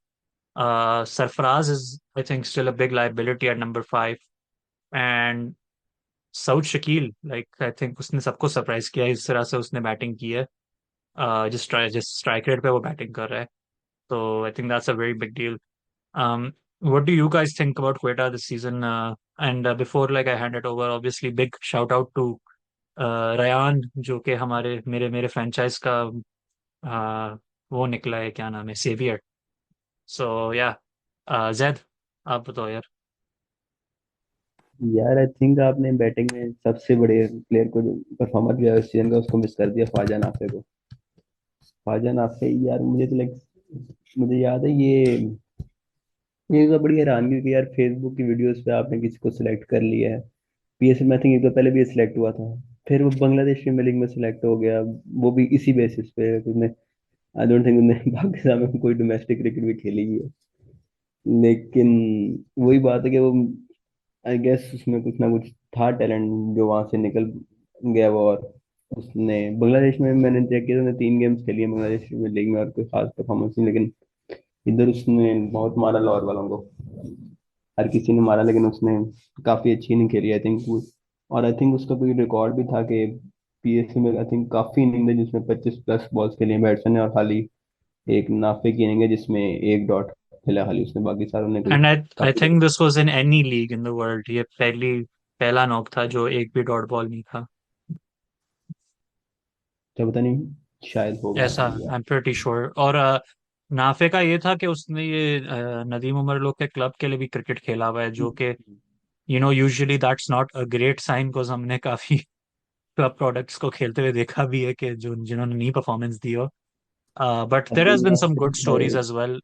Sarfaraz is, I think, still a big liability at number 5. And Saud Shakil, like I think उसने सबको सरप्राइज किया इस तरह से उसने बैटिंग की है। जिस स्ट्राइक रेट पे वो बैटिंग कर रहा है, तो I think that's a very big deal. What do you guys think about Quetta this season? And before like I hand it over, obviously big shout out to Rayan जो कि हमारे मेरे मेरे फ्रेंचाइज का वो निकला है, क्या नाम है, सेवियर। सो या जैद आप बताओ यार। यार आई थिंक आपने बैटिंग में सबसे बड़े प्लेयर को जो परफॉर्मर किया इस सीजन का उसको मिस कर दिया, ख्वाजा नाफे को। ख्वाजा नाफे यार, मुझे तो लाइक, मुझे याद है ये तो बड़ी हैरानगी हुई कि यार फेसबुक की वीडियोस पे आपने किसी को सिलेक्ट कर लिया है। पीएसएल में आई थिंक एक तो पहले भी सिलेक्ट हुआ था, फिर वो बांग्लादेश प्रीमियर लीग में सिलेक्ट हो गया, वो भी इसी बेसिस पे उसने आई डोंट थिंक उन्होंने पाकिस्तान में कोई डोमेस्टिक क्रिकेट भी खेली ही है। लेकिन वही बात है कि वो, आई गेस उसमें कुछ ना कुछ था टैलेंट जो वहां से निकल गया वो। और उसने बांग्लादेश में, मैंने चेक किया, उसने 3 गेम्स खेली है बांग्लादेश में लीग में और कोई खास परफॉर्मेंस नहीं। लेकिन इधर उसने बहुत मारा लाहौर वालों को, हर किसी ने मारा, लेकिन उसने काफी अच्छी नहीं खेली आई थिंक। और आई थिंक उसका कोई रिकॉर्ड भी था कि पीएससी में आई थिंक काफी इनिंग है जिसमें 25+ बॉल्स खेली हैं बैट्समैन ने, और खाली एक नाफे की इनिंग है जिसमें 1 डॉट खेला खाली उसने, बाकी सारों ने कोई एंड आई काफी। Think this was in any league in the world, ये पहला नॉक था जो एक भी डॉट बॉल नहीं था क्या पता नहीं, शायद होगा ऐसा। या। I am pretty sure. और नाफे का ये था कि उसने ये नदीम उमर लोग के क्लब के लिए भी क्रिकेट खेला हुआ है, जो कि usually that's not a great sign, because हमने काफी क्लब प्रोडक्ट्स को खेलते हुए देखा भी है कि जो जिन्होंने नहीं परफॉर्मेंस दी हो। But there has been some good stories as well.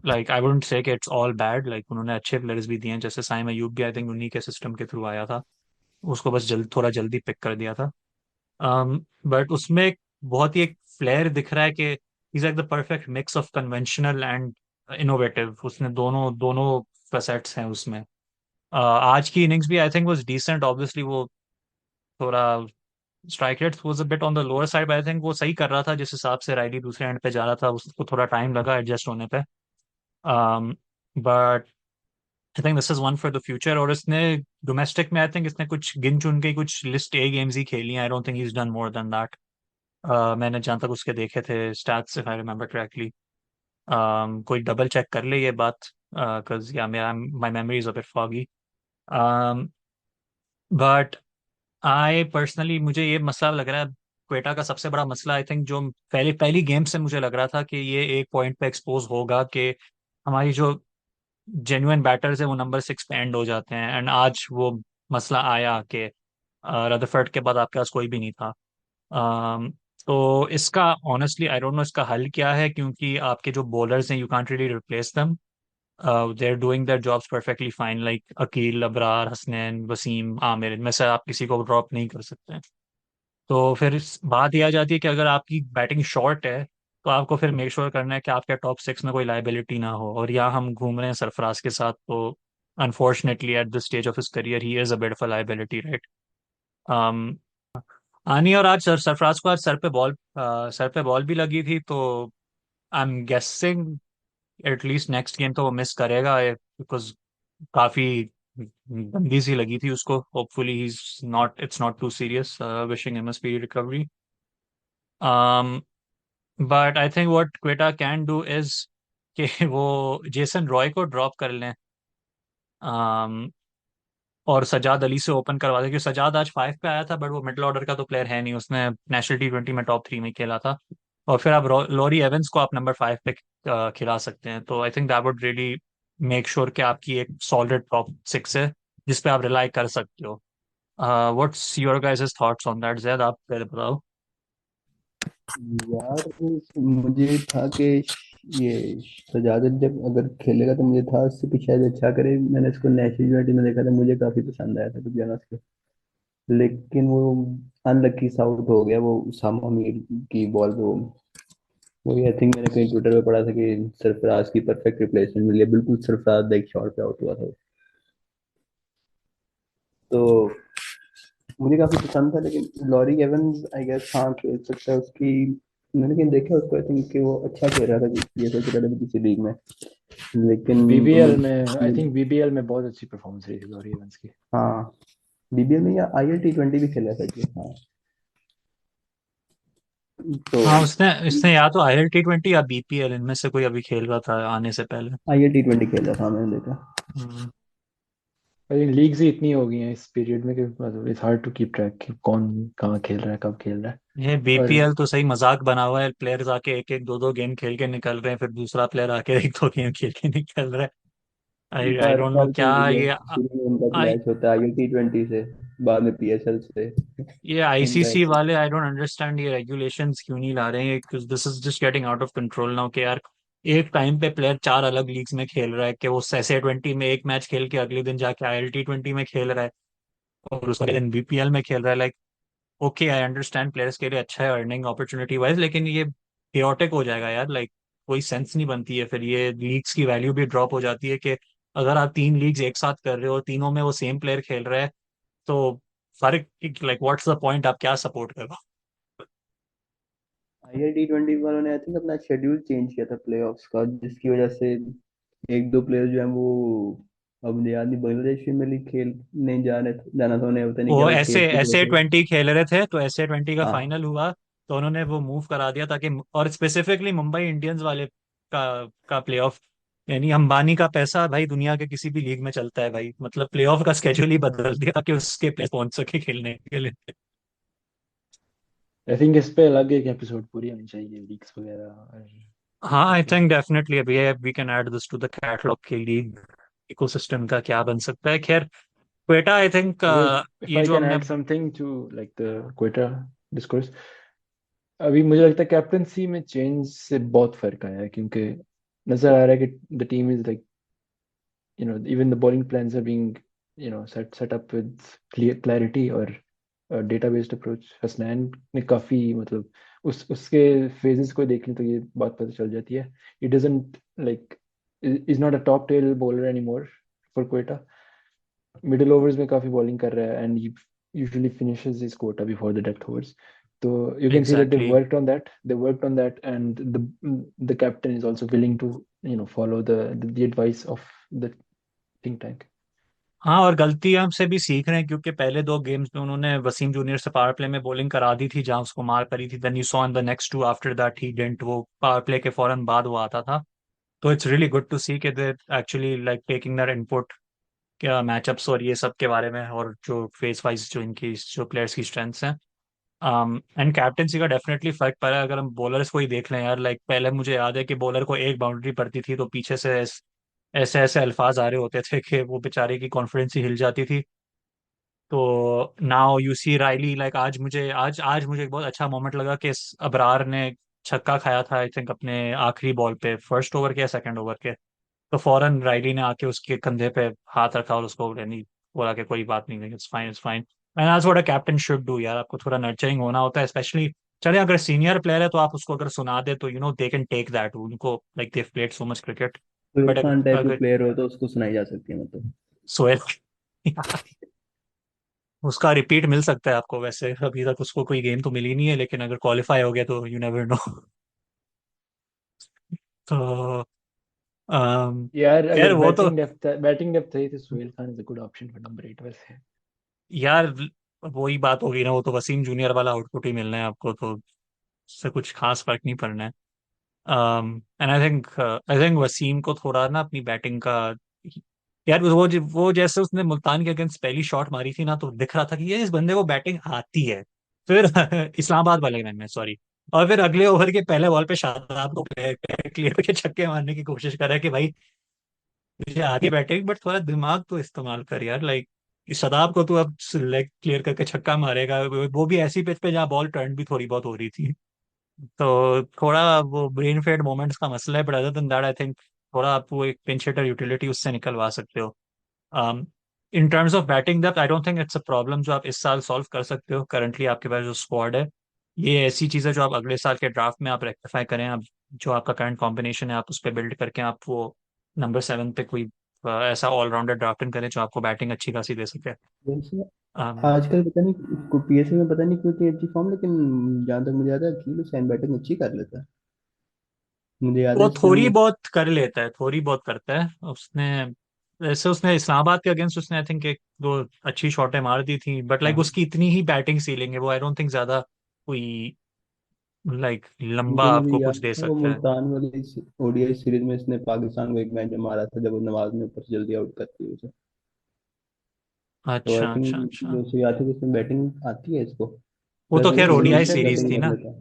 Like I wouldn't say कि इट्स ऑल बैड, लाइक उन्होंने अच्छे प्लेयर्स भी दिए हैं, जैसे साइम अयूब भी आई थिंक उन्हीं के सिस्टम के थ्रू आया था, उसको बस थोड़ा जल्दी पिक कर दिया था। बट उसमें बहुत ही एक फ्लेयर दिख रहा है कि is like the perfect mix of conventional and innovative, उसने दोनों दोनों फैसेट्स हैं उसमें। आज की इनिंग्स भी I think was decent, obviously वो थोड़ा strike rate was a bit on the lower side, I think वो सही कर रहा था जिस हिसाब से राइली दूसरे एंड पे जा रहा था, उसको थोड़ा टाइम लगा एडजस्ट होने पे। But I think this is one for the future. और इसने डोमेस्टिक में आई थिंक इसने कुछ गिन चुन के कुछ लिस्ट ए गेम्स ही खेली हैं, आई don't think he is done more than that. मैंने जहाँ तक उसके देखे थे stats, if I remember correctly. कोई डबल चेक कर ले ये बात, बिकॉज या मेरा my memory is a bit foggy. But I personally, मुझे ये मसला लग रहा है, क्वेटा का सबसे बड़ा मसला आई थिंक, जो पहली पहली गेम से मुझे लग रहा था कि ये एक पॉइंट पे एक्सपोज होगा कि हमारी जो जेन्युइन बैटर्स है वो नंबर 6 पे एंड हो जाते हैं, एंड आज वो मसला आया कि रदरफोर्ड के बाद आपके पास कोई भी नहीं था। अम, तो इसका ऑनेस्टली आई डोंट नो इसका हल क्या है, क्योंकि आपके जो बॉलर्स हैं you can't really replace them, they are doing their jobs perfectly fine, like Akeel, Abrar, Hasnain, Wasim, Amir, इनमें से आप किसी को ड्रॉप नहीं कर सकते। तो फिर बात यह आ जाती है कि अगर आपकी बैटिंग शॉर्ट है तो आपको फिर मेक श्योर करना है कि आपके टॉप 6 में कोई लाइबिलिटी ना हो, और यहाँ हम घूम रहे हैं सरफराज के साथ, तो unfortunately at this stage of his career he is a bit of a liability, right. आनी, और आज सरफराज को आज सर पे बॉल भी लगी थी, तो I am guessing at least next game तो वो मिस करेगा, बिकॉज काफी गंदी सी लगी थी उसको। Hopefully he is not, it's not too serious, wishing him a speedy recovery. But I think what Quetta can do is कि वो जेसन रॉय को ड्रॉप कर लें, um, और सजाद अली से ओपन करवा दें, क्योंकि सजाद आज 5 पे आया था, बट वो मिडिल ऑर्डर का तो प्लेयर है नहीं, उसने नेशनल T20 में टॉप 3 में खेला था। और फिर आप लॉरी एवंस को आप नंबर 5 पे खिला सकते हैं, तो I think that would really make sure कि आपकी एक सॉलिड टॉप 6 है जिस पे आप रिलाई कर सकते हो। What's your guys thoughts on that, Zaid आप पहले बताओ। यार मुझे था कि ये सजाद जब अगर खेलेगा तो मुझे था उससे कि शायद अच्छा करे। मैंने इसको नेशनल यूनिवर्सिटी में देखा था, मुझे काफी पसंद आया था टू बी ऑनेस्ट। लेकिन वो अनलकी साउथ हो गया वो उसामा मीर की बॉल पे। वो आई थिंक मैंने कहीं ट्विटर पे पढ़ा था कि सरफराज की परफेक्ट रिप्लेसमेंट मिली है, बिल्कुल सरफराज एक शॉट पे आउट हुआ था वो। तो मुझे काफी पसंद था, लेकिन लॉरी एवंस आई गेस हाँ खेल सकता है उसकी। मैंने कहीं देखा उसको, आई थिंक कि वो अच्छा खेल रहा था ये से पहले भी किसी लीग में। लेकिन बीबीएल में, आई थिंक बीबीएल में बहुत अच्छी परफॉर्मेंस रही थी लॉरी इवेंट्स की। हाँ, बीबीएल में या IL T20 भी खेला था जी हाँ। तो हाँ, उसने इसने या तो IL T20 या BPL, इनमें से कोई अभी खेल रहा था आने से पहले। IL T20 खेल रहा था मैंने देखा। हम्म। आई थिंक लीग्स ही इतनी हो गई हैं इस पीरियड में कि मतलब it's hard to keep track कि कौन कहाँ खेल रहा है, कब खेल रहा है। ये और BPL तो सही मजाक बना हुआ है, प्लेयर्स आके एक एक दो दो गेम खेल के निकल रहे हैं, फिर दूसरा प्लेयर आके एक दो गेम खेल के निकल रहा है। आई हर डोंट नो साल क्या ये ये। शुरू में उनका आई क्लैश होता है IL T20 से, बाद में PSL से। ये उनका ICC एक। वाले आई डोंट अंडरस्टैंड ये रेगुलेशंस क्यों नहीं ला रहे हैं, because this is just getting out of control now, कि यार एक टाइम पे प्लेयर 4 अलग लीग्स में खेल रहा है, कि वो SA20 में एक मैच खेल के अगले दिन जाके IL T20 में खेल रहा है, और उसके दिन BPL में खेल रहा है। Like okay I understand players के लिए अच्छा है अर्निंग अपॉर्चुनिटी वाइज, लेकिन ये chaotic हो जाएगा यार। लाइक कोई सेंस नहीं बनती है फिर, ये लीग्स की वैल्यू भी ड्रॉप हो जाती है कि अगर आप 3 लीग्स एक साथ कर रहे हो, तीनों में वो सेम प्लेयर खेल रहा है, तो फर्क, लाइक व्हाट्स द पॉइंट, आप क्या सपोर्ट कर रहे T20 वालों ने आई थिंक अपना शेड्यूल चेंज किया था प्लेऑफ्स का, जिसकी वजह से एक दो प्लेयर जो है वो, अब मुझे याद नहीं, बांग्लादेश में लीग खेल नहीं जाना था उन्हें, पता नहीं हो। क्या वो वो ऐसे खेल कूद ऐसे रहे थे। 20 खेल रहे थे, तो ऐसे 20 का हाँ। फाइनल हुआ, तो उन्होंने वो मूव करा दिया ताकि, और स्पेसिफिकली मुंबई इंडियंस वाले का प्लेऑफ, यानी अंबानी का पैसा भाई दुनिया के किसी भी लीग में चलता है भाई, मतलब प्लेऑफ का स्केड्यूल ही बदल दिया ताकि उसके प्लेयर पहुंच सके खेलने के लिए। आई थिंक इस पे अलग एक एपिसोड पूरी होनी चाहिए, लीक्स वगैरह और हाँ आई ताकि थिंक डेफिनेटली अभी we can add this to the catalogue के लीग इकोसिस्टम का क्या बन सकता है। खैर, क्वेटा आई थिंक, इफ ये आई जो कैन हमने, add something to like the Quetta discourse, अभी मुझे लगता है कैप्टनसी में चेंज से बहुत फर्क आया है, क्योंकि नजर आ रहा है कि the team is like, even the bowling plans are being, set up with clear clarity और डेटा बेस्ड अप्रोच। हसनैन ने काफी, मतलब उसके फेजेस को देख लें तो ये बात पता चल जाती है। It doesn't like, is not a top tail bowler any more for Quetta. Middle overs में काफी बॉलिंग कर रहा है, and he usually finishes his quota before the death overs. तो you can see that exactly. they worked on that, and the captain is also willing to follow the advice of the think tank. हाँ, और गलती हमसे भी सीख रहे हैं, क्योंकि पहले 2 गेम्स में उन्होंने वसीम जूनियर से पावर प्ले में बॉलिंग करा दी थी जहां उसको मार करी थी। Then you saw in the next 2 after that he didn't, वो पावर प्ले के फौरन बाद वो आता था। तो it's really good to see कि they actually like taking that input, क्या मैचअप्स और ये सब के बारे में, और जो फेस वाइज जो इनकी जो प्लेयर्स की स्ट्रेंथ्स हैं। एंड कैप्टेंसी का डेफिनेटली फर्क पड़ा है। अगर हम बॉलर्स को ही देख लें यार, लाइक पहले मुझे याद है कि बॉलर को एक बाउंड्री पड़ती थी तो पीछे से ऐसे ऐसे अल्फाज आ रहे होते थे कि वो बेचारे की कॉन्फिडेंस ही हिल जाती थी। तो now you see Rilee, like आज मुझे एक बहुत अच्छा मोमेंट लगा कि अबरार ने छक्का खाया था आई थिंक अपने आखिरी बॉल पे, फर्स्ट ओवर के या सेकंड ओवर के, तो फौरन रायली ने आके उसके कंधे पे हाथ रखा और उसको यानी बोला कि कोई बात नहीं, it's fine, it's fine. And that's what a captain should do यार, आपको थोड़ा नर्चरिंग होना होता है, स्पेशली चले अगर सीनियर प्लेयर है तो आप उसको अगर सुना दे तो दे कैन टेक दैट, उनको like they played so much cricket. तो बट इरफान टाइप के अगर प्लेयर हो तो उसको सुनाई जा सकती है मतलब। सोएल उसका रिपीट मिल सकता है आपको, वैसे अभी तक उसको कोई गेम तो मिली नहीं है, लेकिन अगर क्वालिफाई हो गया तो यू नेवर नो। तो यार खैर अगर वो तो, बैटिंग डेप्थ है तो Sohail Khan is a good option for number 8 वैसे। यार वही बात होगी ना, वो तो वसीम जूनियर वाला आउटपुट ही मिलना है आपको, तो उससे कुछ खास फर्क नहीं पड़ना है। एंड आई थिंक वसीम को थोड़ा ना अपनी बैटिंग का, यार वो जैसे उसने मुल्तान के अगेंस्ट पहली शॉट मारी थी ना, तो दिख रहा था कि ये इस बंदे को बैटिंग आती है। फिर इस्लामाबाद वाले मैच में, सॉरी, और फिर अगले ओवर के पहले बॉल पे शादाब को क्लियर के छक्के मारने की कोशिश कर रहा है कि भाई तुझे आगे बैटिंग, बट थोड़ा दिमाग तो इस्तेमाल कर यार। लाइक शादाब को तू अब लेग क्लियर करके छक्का मारेगा, वो भी ऐसी पिच पे जहाँ बॉल टर्न भी थोड़ी बहुत हो रही थी। तो थोड़ा वो ब्रेन फेड मोमेंट्स का मसला है, but other than that I think थोड़ा आप वो एक पिंच हिटर यूटिलिटी उससे निकलवा सकते हो। In terms of batting depth I don't think it's a problem जो आप इस साल सॉल्व कर सकते हो। करंटली आपके पास जो स्क्वाड है, ये ऐसी चीज़ है जो आप अगले साल के ड्राफ्ट में आप रेक्टिफाई करें। आप जो आपका करंट कॉम्बिनेशन है आप उस पर बिल्ड करके आप वो नंबर 7 पे कोई ऐसा ऑलराउंडर ड्राफ्टिंग करें जो आपको बैटिंग अच्छी खासी दे सके। वैसे um, आजकल पता नहीं पीएसए में पता नहीं क्यों इतनी अच्छी फॉर्म, लेकिन जहाँ तक मुझे याद है अकील हुसैन बैटिंग अच्छी कर लेता है। मुझे याद है वो इस थोड़ी टाइम। बहुत कर लेता है, थोड़ी बहुत करता है उसने। वैसे उसने इस्लामाबाद के अगेंस्ट उसने आई थिंक 1-2 अच्छी शॉटें मार दी थी, बट लाइक हाँ, उसकी इतनी ही बैटिंग सीलिंग है, वो आई डोंट थिंक ज्यादा कोई लाइक लंबा जो मुझे आपको याद कुछ दे है वो सकता है। मुल्तान वाली ओडीआई सीरीज में इसने पाकिस्तान को एक मैच में मारा था, जब वो नवाज ने ऊपर से जल्दी आउट कर दिया उसे। तो आई अच्छा थिंक अच्छा अच्छा। जो उसे याद है कि इसमें बैटिंग आती है इसको, वो प्लस तो वो खैर बॉलिंग ओडीआई भी सीरीज बैटिंग थी कर ना। लेता है।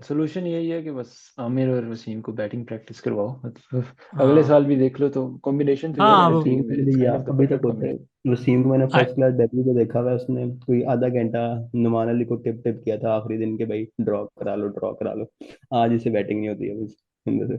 सोल्यूशन यही है कि बस आमिर और वसीम को बैटिंग प्रैक्टिस करवाओ, मतलब अगले हाँ साल भी देख लो तो कॉम्बिनेशन तो यही हाँ होना वो, चाहिए। वसीम को इट्स मुझे काइंड ऑफ याद द अभी तक परफेक्ट होता है। कॉम्बिनेशन। वसीम को मैंने I- फर्स्ट क्लास डेब्यू पे देखा हुआ है, उसने कोई आधा घंटा नुमान अली को टिप टिप किया था आखिरी दिन के, भाई ड्रॉ करा लो ड्रॉ करा लो। आज इसे बैटिंग नहीं होती है बस बंदे से।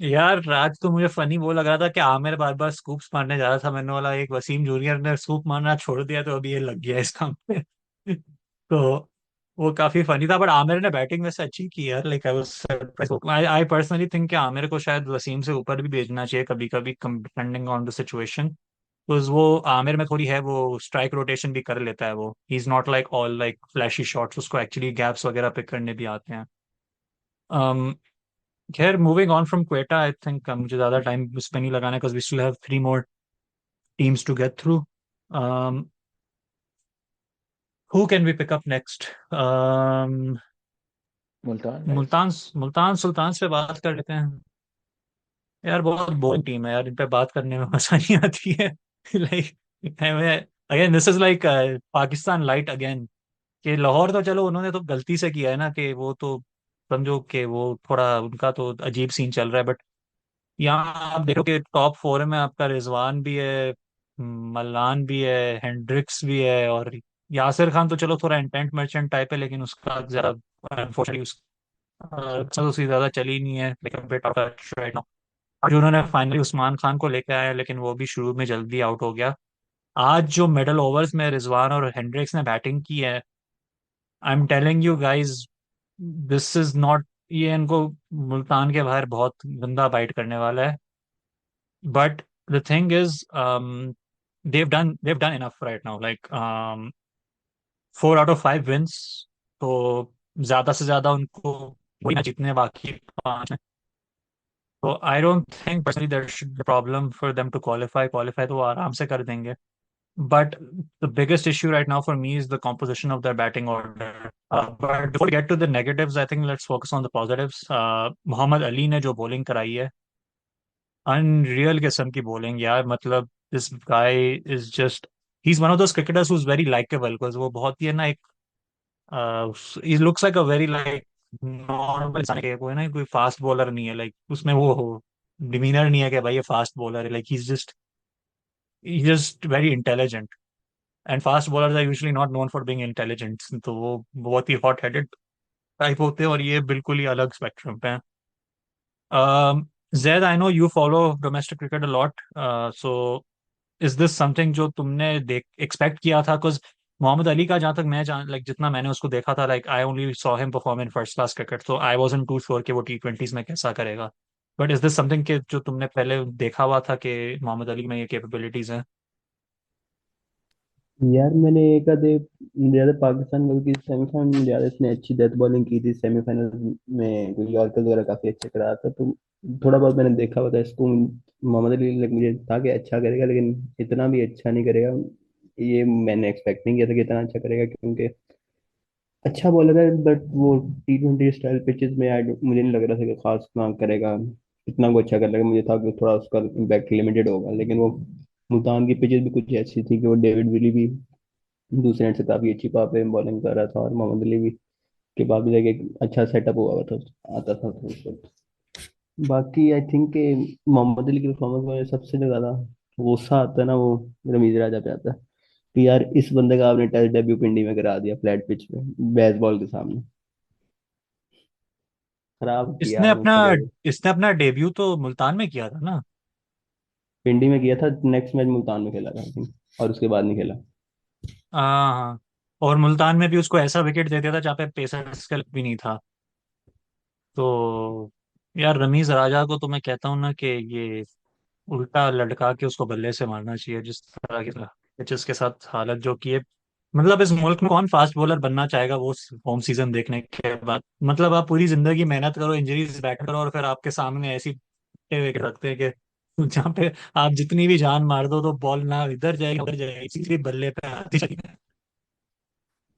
यार आज तो मुझे फनी वो लग रहा था कि आमिर बार बार स्कूप्स मारने जा रहा था, मैंने वाला एक वसीम जूनियर ने स्कूप मारना छोड़ दिया तो अभी ये लग गया इस काम पे। तो वो काफी फनी था, बट आमिर ने बैटिंग वैसे अच्छी की यार, like I was surprise. I I personally think कि आमिर को शायद वसीम से ऊपर भी भेजना चाहिए कभी कभी, depending on the situation. Because वो आमिर में थोड़ी है, वो स्ट्राइक रोटेशन भी कर लेता है, वो he is not like all like flashy shots, उसको एक्चुअली गैप्स वगैरह पिक करने भी आते हैं। um, खैर moving on from Quetta, I think मुझे ज्यादा टाइम उस पर नहीं लगाना, because we still have 3 more teams to get through. um, who can we pick up next? Multan guys. Multan. Multan Sultan से बात कर लेते हैं। यार बहुत बोरिंग टीम है यार, इन पे बात करने में मजा नहीं आती है। Like again this is like Pakistan light again. कि लाहौर तो चलो उन्होंने तो गलती से किया है ना, कि वो तो समझो कि वो थोड़ा उनका तो अजीब सीन चल रहा है, बट यहाँ आप देखो कि टॉप 4 में आपका रिजवान भी है, मल्लान भी है, हेंड्रिक्स भी है, और यासिर खान तो चलो थोड़ा इंटेंट मर्चेंट टाइप है, लेकिन उसका जरा अनफॉर्चुनेटली अच्छा तो उसकी ज्यादा चली नहीं है, लेकिन बेट आउट राइट नाउ। आज उन्होंने फाइनली उस्मान खान को लेकर आया, लेकिन वो भी शुरू में जल्दी आउट हो गया। आज जो मिडल ओवर्स में रिजवान और हेंड्रिक्स ने बैटिंग की है, I am telling you guys, this is not, ये इनको मुल्तान के बाहर बहुत गंदा बाइट करने वाला है। But the thing is they've done enough right now, like 4 out of 5 wins, तो ज्यादा से ज्यादा उनको वही ना जीतने बाकी 5 हैं। तो I don't think personally there should be problem for them to qualify. Qualify तो वो आराम से कर देंगे। But the biggest issue right now for me is the composition of their batting order. But before we get to the negatives, I think let's focus on the positives. Mohammad Ali ने जो bowling कराई है, अनरियल किस्म की bowling यार, मतलब this guy is just, he is one of those cricketers who is very likeable, because वो बहुत ही है ना एक, he looks like a very like normal इंसान के, वो है ना कोई फास्ट बॉलर नहीं है, लाइक उसमें वो डिमीनर नहीं है कि भाई ये फास्ट बॉलर है, like he just very intelligent. And fast bowlers are usually not known for being intelligent, तो वो बहुत ही हॉट हेडेड टाइप होते हैं, और ये बिल्कुल ही अलग स्पेक्ट्रम पे हैं। Zaid, I know you follow domestic cricket a lot, so is this something जो तुमने देख एक्सपेक्ट किया था? बिकॉज मोहम्मद अली का, जहाँ तक मैं जान, लाइक जितना मैंने उसको देखा था, like I only saw him perform in first class cricket, तो आई वाजंट टू श्योर कि वो T20s में कैसा करेगा। बट इज दिस समथिंग कि जो तुमने पहले देखा हुआ था कि मोहम्मद अली में ये कैपेबिलिटीज हैं? यार मैंने एक आधे ज्यादा पाकिस्तान को की सेमीफाइनल में ज्यादा इसने अच्छी डेथ बॉलिंग की थी, सेमीफाइनल में कोई यॉर्कर वगैरह काफी अच्छा करा था, तो थोड़ा बहुत मैंने देखा हुआ था इसको। मोहम्मद अली मुझे था कि अच्छा करेगा, लेकिन इतना भी अच्छा नहीं करेगा। ये मैंने एक्सपेक्ट नहीं किया था कि इतना अच्छा करेगा, क्योंकि अच्छा बॉलर है, बट वो T20 स्टाइल पिचेस में मुझे नहीं लग रहा था कि खास ना करेगा, इतना वो अच्छा कर लेगा। मुझे था कि थोड़ा उसका इम्पैक्ट लिमिटेड होगा, लेकिन वो मुल्तान की पिचेस भी कुछ ऐसी थी कि वो डेविड विली भी दूसरे एंड से काफी अच्छी पाव पे बॉलिंग कर रहा था, और मोहम्मद अली भी के बाद भी जाके एक अच्छा सेटअप हुआ था, आता था तो उसको। बाकी आई थिंक कि मोहम्मद अली की परफॉर्मेंस में सबसे जो ज्यादा गुस्सा आता है ना, वो रमीज राजा पे आता है कि यार इस बंदे का आपने टेस्ट डेब्यू पिंडी में करा दिया, फ्लैट पिच में, बेसबॉल के सामने खराब किया इसने आपने अपना उसका डेब्यू। इसने अपना डेब्यू तो मुल्तान में किया था ना? पिंडी में किया था, नेक्स्ट मैच मुल्तान में खेला था आई थिंक, और उसके बाद नहीं खेला। हाँ हाँ। और मुल्तान में भी उसको ऐसा विकेट दे दिया था जहाँ पे पेसर्स का भी नहीं था। तो यार रमीज राजा को तो मैं कहता हूँ ना कि ये उल्टा लटका के उसको बल्ले से मारना चाहिए, जिस तरह की पिचेस के साथ हालत जो की है। मतलब इस मुल्क में कौन फास्ट बॉलर बनना चाहेगा वो होम सीजन देखने के बाद? मतलब आप पूरी जिंदगी मेहनत करो, इंजरीज बैट करो, और फिर आपके सामने ऐसी विकेट रखते हैं कि जहाँ पे आप जितनी भी जान मार दो तो बॉल ना इधर जाएगी उधर जाएगी, इसीलिए बल्ले पे आती चली है।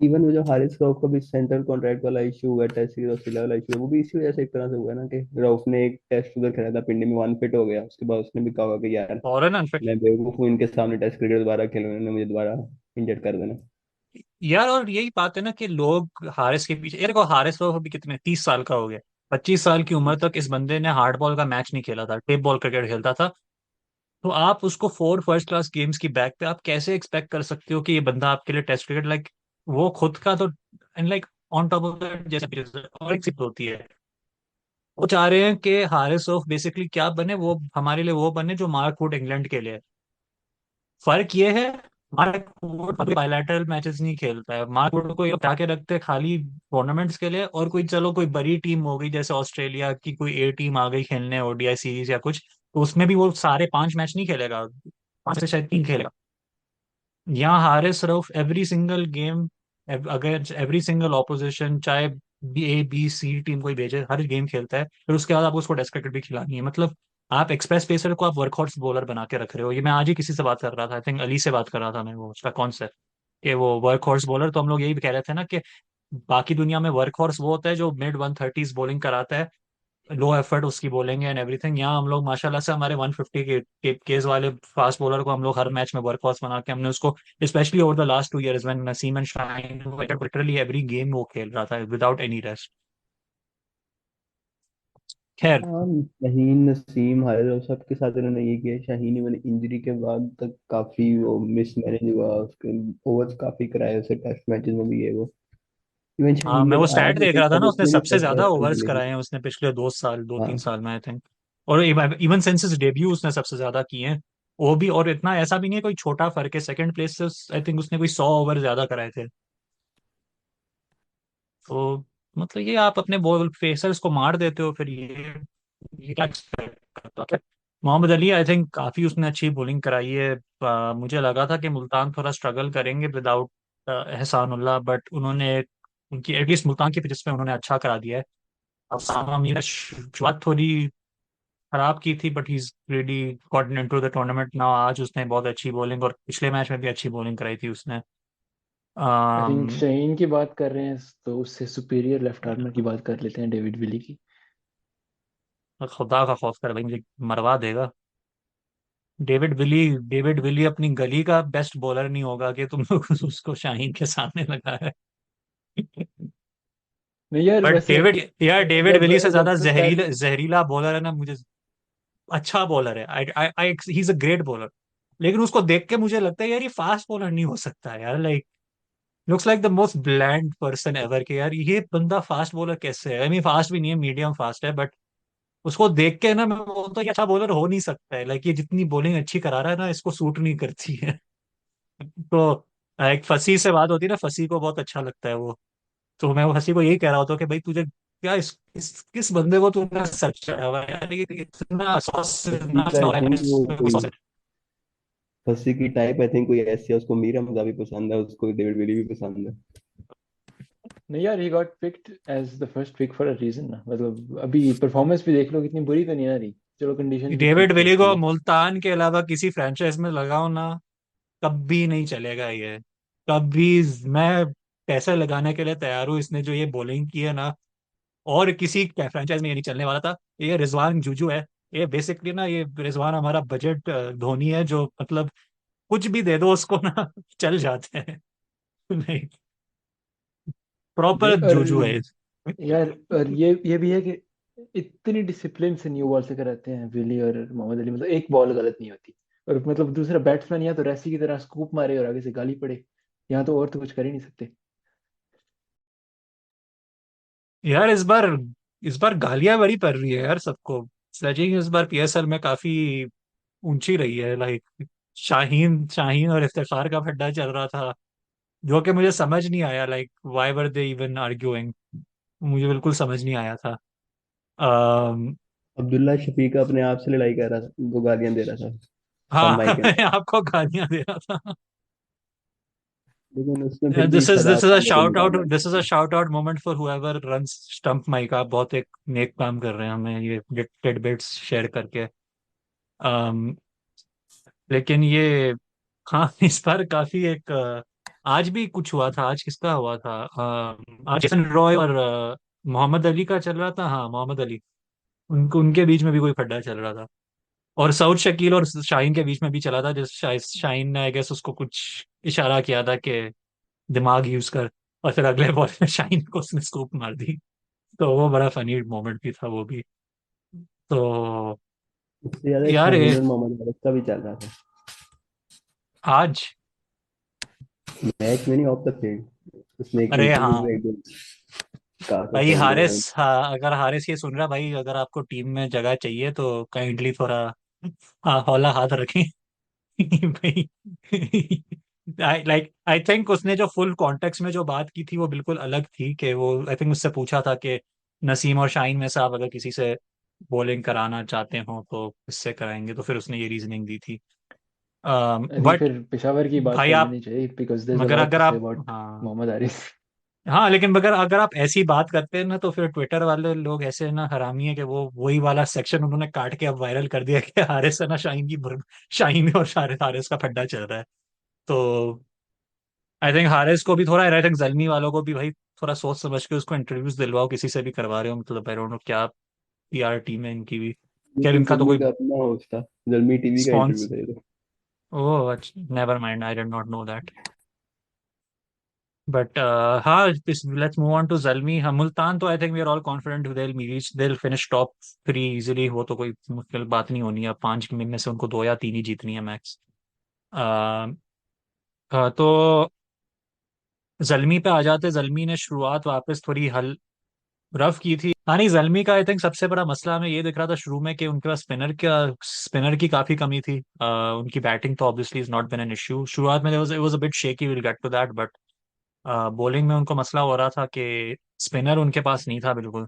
इवन वो जो हारिस रऊफ का भी सेंट्रल कॉन्ट्रैक्ट वाला इशू हुआ है, टेस्ट सीरीज ऑस्ट्रेलिया वाला इशू है, वो भी इसी वजह से एक तरह से हुआ है ना, कि रऊफ ने एक टेस्ट उधर खेला था पिंडी में, वन फिट हो गया, उसके बाद उसने भी कहा कि यार फॉरन अनफिट। मैं बेवकूफ हूँ, इनके सामने टेस्ट क्रिकेट दोबारा खेलूं, इन्होंने मुझे दोबारा इंजर्ड कर देना। यार और यही बात है ना कि लोग हारिस के पीछे, यार देखो हारिस तो अभी कितने 30 साल का हो गया। 25 साल की उम्र तक इस बंदे ने हार्ड बॉल का मैच नहीं खेला था, टेप बॉल क्रिकेट खेलता था। तो आप उसको 4 फर्स्ट क्लास गेम्स की बैक पे आप कैसे एक्सपेक्ट कर सकते हो कि ये बंदा आपके लिए टेस्ट क्रिकेट, लाइक वो खुद का तो, and like on top of that, जैसे और एक चीज होती है, वो चाह रहे हैं कि हारिस ऑफ बेसिकली क्या बने, वो हमारे लिए वो बने जो मार्क वुड इंग्लैंड के लिए है। फर्क ये है मार्क वुड बायलैटरल मैचेस नहीं खेलता है। मार्क वुड को ये हटा के रखते हैं खाली टूर्नामेंट्स के लिए, और कोई चलो कोई बड़ी टीम हो गई जैसे ऑस्ट्रेलिया की कोई ए टीम आ गई खेलने ओडीआई सीरीज या कुछ, तो उसमें भी वो सारे 5 मैच नहीं खेलेगा, 5 से शायद 3 खेलेगा। यहाँ Haris Rauf every single game, अगर एवरी सिंगल ऑपोजिशन चाहे बी टीम कोई भेजे, हर गेम खेलता है। फिर उसके बाद आपको उसको टेस्ट क्रिकेट भी खिलानी है, मतलब आप एक्सप्रेस पेसर को आप वर्कहॉर्स बॉलर बना के रख रहे हो। ये मैं आज ही किसी से बात कर रहा था, आई थिंक अली से बात कर रहा था मैं, वो उसका कॉन्सेप्ट कि वो वर्क हॉर्स बॉलर, तो हम लोग यही कह रहे थे ना कि बाकी दुनिया में वर्क हॉर्स वो होता है जो मिड 130s बॉलिंग कराता है, लो एफर्ट उसकी बॉलिंग है एंड एवरीथिंग। यहाँ हम लोग माशाल्लाह से हमारे 150 केस वाले फास्ट बॉलर को हम लोग हर मैच में वर्क हॉर्स बना के हमने उसको, specially over the last 2 years when Naseem and Shaheen, literally every game वो खेल रहा था विदाउट एनी रेस्ट। खैर। हाँ, शाहीन नसीम हारिस और सबके साथ इन्होंने ये किया। शाहीन इवन इंजरी के बाद तक काफी वो मिसमैनेज हुआ, उसके ओवर्स काफी कराए उसे टेस्ट मैचेस में भी, ये वो। इवन हाँ, शाहीन मैं जब वो आया स्टैट था देख तो रहा था ना, सब उसने उसमें नहीं सबसे फर्स्ट ज्यादा क्लास ओवर्स खेले थे। कराए हैं उसने पिछले 2 साल, 2-3 साल हाँ। में, आई थिंक। और इवन सिंस इज डेब्यू उसने सबसे ज्यादा किए हैं। वो भी, और इतना ऐसा भी नहीं है कोई छोटा फर्क है, सेकंड प्लेस से आई थिंक उसने कोई 100 ओवर ज्यादा कराए थे। तो मतलब ये आप अपने बॉल फेसर्स को मार देते हो, फिर ये क्या expect करते हो क्या? मोहम्मद अली आई थिंक काफी उसने अच्छी बॉलिंग कराई है। मुझे लगा था कि मुल्तान थोड़ा स्ट्रगल करेंगे विदाउट एहसानुल्लाह, बट उन्होंने उनकी एटलीस्ट मुल्तान की पिचेस पे उन्होंने अच्छा करा दिया है। अब सामा मीर ने शुरुआत थोड़ी खराब की थी, but he is really gotten into the tournament now. आज उसने बहुत अच्छी बॉलिंग, और पिछले मैच में भी अच्छी बॉलिंग कराई थी उसने। आई थिंक अम, शाहीन की बात कर रहे हैं तो उससे सुपीरियर लेफ्ट आर्मर की बात कर लेते हैं, डेविड विली की। खुदा का खौफ कर भाई, मुझे मरवा देगा। डेविड विली अपनी गली का बेस्ट बॉलर नहीं होगा कि तुम लोग उसको शाहीन के सामने लगा है। नहीं यार, बट वैसे डेविड जब विली से ज्यादा जब जहरीला पहले जहरीला बॉलर है ना मुझे। अच्छा बॉलर है, I I he is a great bowler, लेकिन उसको देख के मुझे लगता है यार ये फास्ट बॉलर नहीं हो सकता है यार, like looks like the most bland person ever के यार ये बंदा फास्ट बॉलर कैसे है। आई मीन फास्ट भी नहीं है, मीडियम फास्ट है, बट उसको देख के ना मैं बोलता हूँ ये अच्छा बॉलर हो नहीं सकता है, लाइक ये जितनी बॉलिंग अच्छी करा रहा है ना इसको सूट नहीं करती है। तो एक फसी से बात होती है ना, फसी को बहुत अच्छा लगता है वो। तो मैं वो फसी को यही कह रहा होता हूँ कि भाई तुझे क्या किस बंदे को तूने सर चढ़ा हुआ है यार, ये इतना सॉस फसी इतना का आई हो रहा है थिंक वो इसमें कोई कोई, sauce है। फसी की टाइप आई थिंक कोई ऐसी है, उसको मीरा हमजा भी पसंद है, उसको डेविड विली भी पसंद है। नहीं यार, he got picked as the first pick for a reason ना। मतलब अभी परफॉर्मेंस भी देख लो, कितनी बुरी तो नहीं आ रही। चलो कंडीशंस भी डेविड ठीक थी विली उसके को लिए। मुल्तान के अलावा किसी फ्रेंचाइज में लगाओ ना, कभी नहीं चलेगा ये, कभी। मैं पैसे लगाने के लिए तैयार हूँ, इसने जो ये बॉलिंग की है ना, और किसी फ्रेंचाइज में ये नहीं चलने वाला था। ये रिजवान जुजू है, ये बेसिकली ना, ये रिजवान हमारा बजट धोनी है, जो मतलब कुछ भी दे दो उसको ना चल जाते हैं। नहीं, नहीं, प्रॉपर और जुजू है। यार, और ये भी है कि इतनी डिसिप्लिन से न्यू बॉल से कराते हैं विली और मोहम्मद अली। मतलब एक बॉल गलत नहीं होती। और मतलब दूसरा बैट्समैन या तो रैसी की तरह स्कूप मारे और आगे से गाली पड़े, यहाँ तो और तो कुछ कर ही नहीं सकते। यार इस बार गालियां बड़ी पड़ रही है यार सबको। स्लेजिंग इस बार पीएसएल में काफी ऊंची रही है, लाइक शाहीन शाहीन और इफ्तिखार का फड्डा चल रहा था, जो कि मुझे समझ नहीं आया, like why were they even arguing, मुझे बिल्कुल समझ नहीं आया था। अम, अब्दुल्ला शफीक अपने आप से लड़ाई कर रहा था, वो गालियां दे रहा था हाँ। कम माइक के मैं अंदर। आपको गालियां दे रहा था। लेकिन उसने फिर भी दिस सदा इज अ सामने से शाउट आउट, निकाला। This is a shout out moment for whoever runs stump mic. आप बहुत एक नेक काम कर रहे हैं हमें ये टिडबिट्स शेयर करके। अम, लेकिन ये, हाँ, इस बार काफी एक आज भी कुछ हुआ था, आज किसका हुआ था, आज जेसन रॉय और मोहम्मद अली का चल रहा था, हाँ मोहम्मद अली, उनके बीच में भी कोई खड्डा चल रहा था। और सऊद शकील और शाहीन के बीच में भी चला था, जिस शाहीन ने आई गेस उसको कुछ इशारा किया था कि दिमाग यूज कर, और फिर अगले बॉल में शाहीन को उसने स्कूप मार दी। तो वो बड़ा फनी मोमेंट भी था वो भी। तो उससे ज्यादा यार शाहीन और मोहम्मद अरब का भी चल रहा था आज, मैच में, नहीं ऑफ द फील्ड। उसने एक अरे इंटरव्यू हाँ में एक दिन कहा था भाई, शाहीन के बारे हारिस, में। हाँ, अगर हारिस ये सुन रहा भाई, अगर आपको टीम में जगह चाहिए तो काइंडली थोड़ा, हाँ, हौला हाथ रखें। भाई आई थिंक उसने जो फुल कॉन्टेक्स्ट में जो बात की थी वो बिल्कुल अलग थी, कि वो आई थिंक उससे पूछा था कि नसीम और शाहीन में से आप अगर किसी से बॉलिंग कराना चाहते हो तो किससे कराएंगे, तो फिर उसने ये रीजनिंग दी थी। आई थिंक बट फिर पेशावर की बात भाई कर आप, लेनी चाहिए बिकॉज देयर इज अ मगर लॉट टू अगर से आप, अबाउट हाँ मोहम्मद हारिस। हाँ, लेकिन मगर अगर आप ऐसी बात करते हैं ना तो फिर ट्विटर वाले लोग ऐसे ना हरामी है कि वो वही वाला सेक्शन उन्होंने काट के अब वायरल कर दिया कि हारिस है ना शाहीन की शाहीन और हारिस का फड्डा चल रहा है। तो आई थिंक हारिस को भी थोड़ा, आई थिंक जल्मी वालों को भी भाई थोड़ा सोच समझ के उसको इंट्रोड्यूस दिलवाओ, किसी से भी करवा रहे हो, मतलब आई डोंट नो क्या पीआर टीम है इनकी भी। क्या ये इनका तो जल्मी कोई का अपना होस्ट था, जल्मी टीवी का इंटरव्यू स्पॉन्स, था ये तो। Oh never mind, I did not know that. But हाँ, let's move on to Zalmi. हम मुल्तान तो I think we are all confident they finish top 3 easily, वो तो कोई मुश्किल बात नहीं होनी है, 5 में से उनको 2 या 3 ही जीतनी है मैक्स। तो जल्मी पे आ जाते, जल्मी ने शुरुआत वापस थोड़ी हल रफ की थी। हाँ नहीं, जल्मी का आई थिंक सबसे बड़ा मसला हमें ये दिख रहा था शुरू में कि उनके पास स्पिनर की काफी कमी थी। उनकी बैटिंग तो obviously is not been an issue, शुरुआत में it was a bit shaky, will get to that, but bowling में उनको मसला हो रहा था कि स्पिनर उनके पास नहीं था बिल्कुल,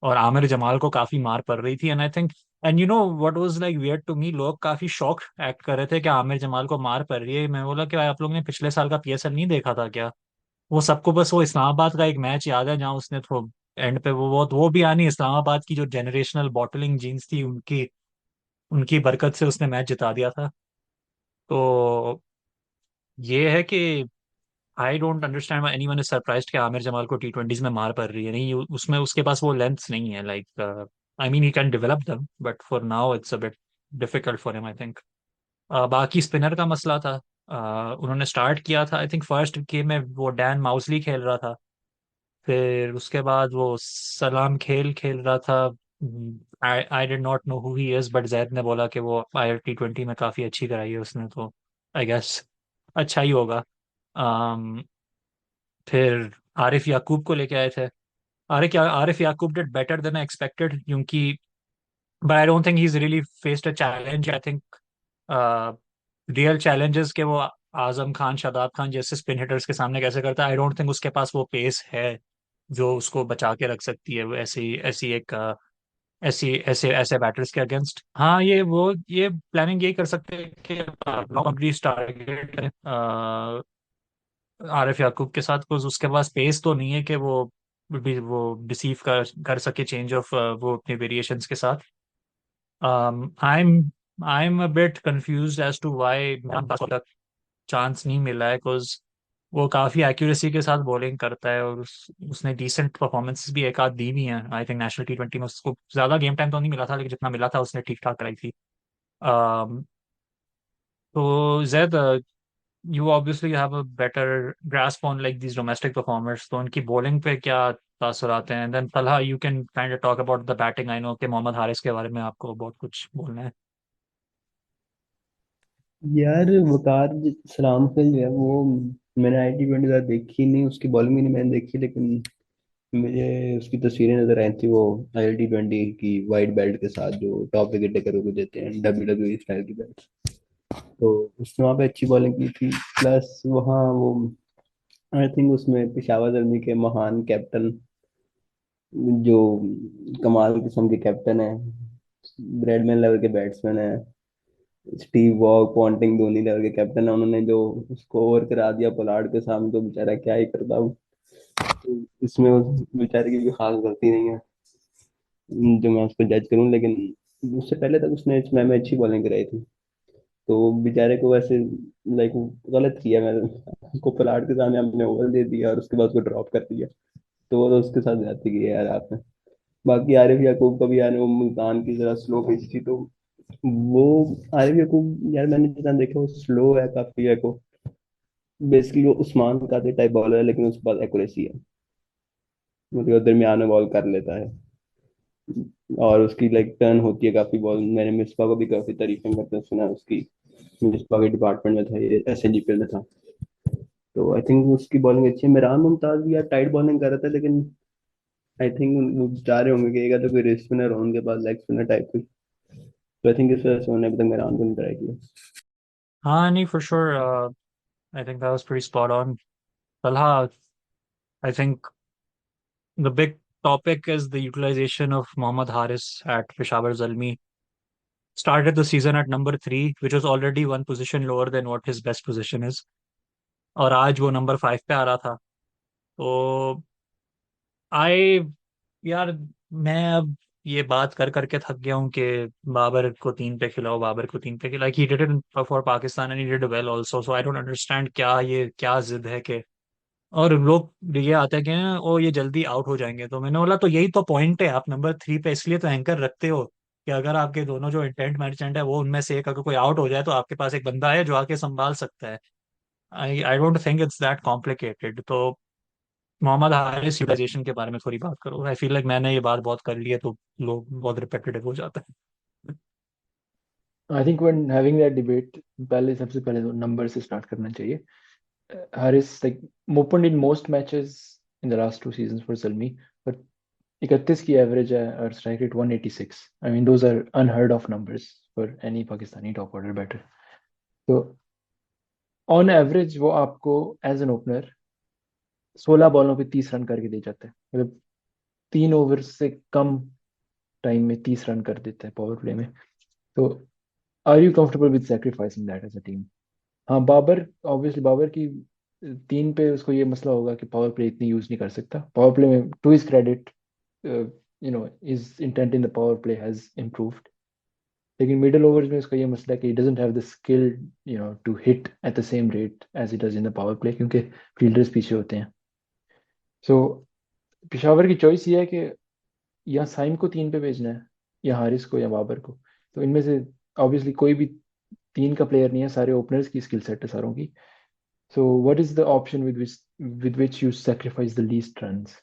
और आमिर जमाल को काफी मार पड़ रही थी। And I think, and you know what was like weird to me, लोग काफी शॉक एक्ट कर रहे थे कि आमिर जमाल को मार पड़ रही है। मैं बोला कि आप लोगों ने पिछले साल का पीएसएल नहीं देखा था क्या? वो सबको बस वो इस्लामाबाद का एक मैच याद है जहां उसने थो एंड पे वो भी यानी इस्लामाबाद की जो जनरेशनल बॉटलिंग जीन्स थी उनकी उनकी बरकत से उसने मैच जिता दिया था। तो ये है कि आई don't understand why anyone is surprised कि आमिर जमाल को टी20s में मार पड़ रही है। नहीं, उसमें उसके पास वो लेंथ्स नहीं है, like I mean he can develop them, but for now it's a bit difficult for him I think. बाकी स्पिनर का मसला था। उन्होंने स्टार्ट किया था, आई थिंक फर्स्ट गेम में वो डैन माउसली खेल रहा था, फिर उसके बाद वो सलाम खेल खेल रहा था। I I did not know who he is, but Zaid ने बोला कि वो टी20 में काफी अच्छी कराई है उसने, तो आई गेस अच्छा ही होगा। um, फिर आरिफ याकूब को लेके आए थे। Arif Yaqoob did better than I expected, क्योंकि but I don't think he is really faced a challenge. I think real challenges के वो आजम खान, शादाब खान जैसे स्पिन हिटर्स के सामने कैसे करता है, आई डोंट थिंक उसके पास वो पेस है जो उसको बचा के रख सकती है वो ऐसी ऐसी एक ऐसी ऐसे ऐसे बैटर्स के अगेंस्ट। हाँ, ये प्लानिंग यही कर सकते हैं कि बाउंड्रीज टारगेट आरिफ याकूब के साथ, कुछ उसके पास पेस तो नहीं है कि वो डिसीव कर सके चेंज ऑफ वो अपने वेरिएशंस के साथ। I am a bit confused as to why तक चांस नहीं मिला है, बिकॉज वो काफी एक्यूरेसी के साथ बॉलिंग करता है, और उसने डिसेंट परफॉर्मेंसेस भी एक आध दी भी हैं। आई थिंक नेशनल टी20 में उसको ज्यादा गेम टाइम तो नहीं मिला था, लेकिन जितना मिला था उसने ठीक ठाक कराई थी। um, तो Zaid, you obviously have a better grasp on like these domestic performers, तो उनकी बॉलिंग पे क्या तासर आते हैं? Then Talha, you can kind of talk about the batting. I know कि मोहम्मद हारिस के बारे में आपको बहुत कुछ बोलना है। यार वकार सलाम का जो है वो, मैंने IT20 ज़्यादा देखी नहीं, उसकी बॉलिंग भी नहीं मैंने देखी, लेकिन मुझे उसकी तस्वीरें नजर आई थी वो IL T20 की वाइट बेल्ट के साथ, जो टॉप विकेट टेकर को देते हैं WWE स्टाइल की बेल्ट। तो उसने वहाँ पे अच्छी बॉलिंग की थी। प्लस वहाँ वो, आई थिंक उसमें पेशावर जर्मी के महान कैप्टन, जो कमाल किस्म के कैप्टन है, ब्रैडमैन लेवल के बैट्समैन है, स्टीव वॉग पॉन्टिंग धोनी लेवल के कैप्टन है, उन्होंने जो उसको ओवर करा दिया पोलार्ड के सामने, तो बेचारा क्या ही करता हूँ। तो इसमें उस बेचारे की कोई खास गलती नहीं है जो मैं उसको जज करूं, लेकिन उससे पहले तक उसने इस मैच में अच्छी बॉलिंग कराई थी। तो बेचारे को वैसे लाइक गलत किया मैंने, उसको पोलार्ड के सामने हमने ओवर दे दिया और उसके बाद उसको ड्रॉप कर दिया। तो वो तो उसके साथ जाती की है यार आपने। बाकी आरिफ याकूब का भी यार वो मुल्तान की जरा स्लो पिच थी, तो वो आरिफ याकूब यार मैंने जितना देखा वो स्लो है काफी है को, बेसिकली वो उस्मान का टाइप बॉलर है, लेकिन उसके पास एक्यूरेसी है, मतलब दरमियान में बॉल कर लेता है। और उसकी लाइक टर्न होती है काफी बॉल, मैंने मिसबा को भी काफी तारीफें करते हैं सुना है उसकी। मिसबा के डिपार्टमेंट में था ये, SNGPL में था। तो आई थिंक उसकी बॉलिंग अच्छी है। मिरान मुमताज भी यार टाइट बॉलिंग कर रहा था, लेकिन आई थिंक वो चाह रहे होंगे कि एक तो कोई रिस्ट स्पिनर हो उनके पास, लेग स्पिनर टाइप की। तो आई थिंक इस वजह से उन्होंने अभी तक मिरान को नहीं ट्राई किया। हाँ नहीं, for sure I think that was pretty spot on. Talha, I think the big topic is the utilization of Mohammad Haris at Peshawar Zalmi. Started the season at number 3, which was already one position lower than what his best position is. और आज वो number 5 पे आ रहा था. तो आई यार, मैं अब ये बात कर करके थक गया हूँ कि बाबर को 3 पे खिलाओ, बाबर को 3 पे खिलाओ. Like he did it for Pakistan and he did well also. So I don't understand क्या ये क्या जिद है कि. और लोग ये आते हैं कि ओ ये जल्दी आउट हो जाएंगे. तो मैंने बोला तो यही तो पॉइंट है, आप नंबर 3 पे इसलिए तो एंकर रखते हो कि अगर आपके दोनों जो इंटेंट मर्चेंट है वो उनमें से एक अगर कोई आउट हो जाए तो आपके पास एक बंदा है जो आके संभाल सकता है. आई don't think it's that complicated. तो मोहम्मद हारिस यूटिलाइजेशन के बारे में थोड़ी बात करो. आई फील लाइक मैंने ये बात बहुत कर ली है तो लोग बहुत रिपीटेटिव हो जाता है. I think when having that debate, पहले सबसे पहले तो नंबर से स्टार्ट करना चाहिए. Haris like opened in most matches in the last 2 seasons for Zalmi, but 31 की एवरेज है और strike rate 186. I mean those are unheard of numbers for any Pakistani top order batter. तो ऑन एवरेज वो आपको as an opener 16 बॉलों पे 30 run करके दे जाता है. मतलब 3 ओवर से कम टाइम में 30 रन कर देता है पावर प्ले में. तो are you comfortable with sacrificing that as a team? हाँ, बाबर ऑब्वियसली, बाबर की 3 पे उसको ये मसला होगा कि पावर प्ले इतनी यूज नहीं कर सकता. पावर प्ले में to his credit, his intent in the power play has improved. लेकिन मिडिल ओवर्स में उसका ये मसला है कि he doesn't have the skill, to hit at the same rate as he does in the power play, क्योंकि fielders पीछे होते हैं. सो पिशावर की चॉइस ये है कि या साइम को 3 पे भेजना है, या हारिस को, या बाबर को. तो इनमें से ऑब्वियसली कोई भी 3 का प्लेयर नहीं है, सारे ओपनर्स की स्किल सेट है सारों की. So what is the option with which you sacrifice the least runs?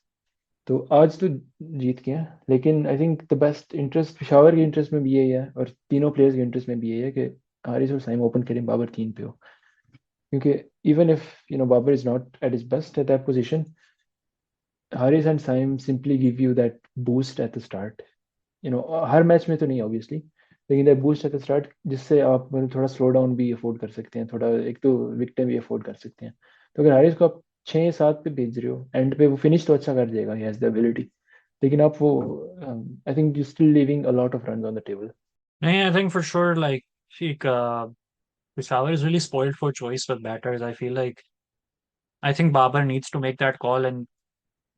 तो आज तो जीत गए हैं, लेकिन I think the best interest Peshawar के इंटरेस्ट में भी यही है, और तीनों प्लेयर्स के इंटरेस्ट में भी यही है कि हारिस और साइम ओपन करें, बाबर 3 पे हो. क्योंकि even if Babar is not at his best at that position, Haris and Saim simply give you that boost at the start. हर मैच में तो नहीं ऑब्वियसली, लेकिन that boost at the start, जिससे आप मतलब थोड़ा स्लो डाउन भी अफोर्ड कर सकते हैं, थोड़ा एक तो विकेटें भी अफोर्ड कर सकते हैं. तो अगर हारिस को आप 6-7 पे भेज रहे हो, एंड पे वो फिनिश तो अच्छा कर देगा, ही हैज द एबिलिटी. लेकिन आप वो, I think you still leaving a lot of run on the table. नहीं, I think for sure like Peshawar is really spoiled for choice with batters. I feel like I think Babar needs to make that call. And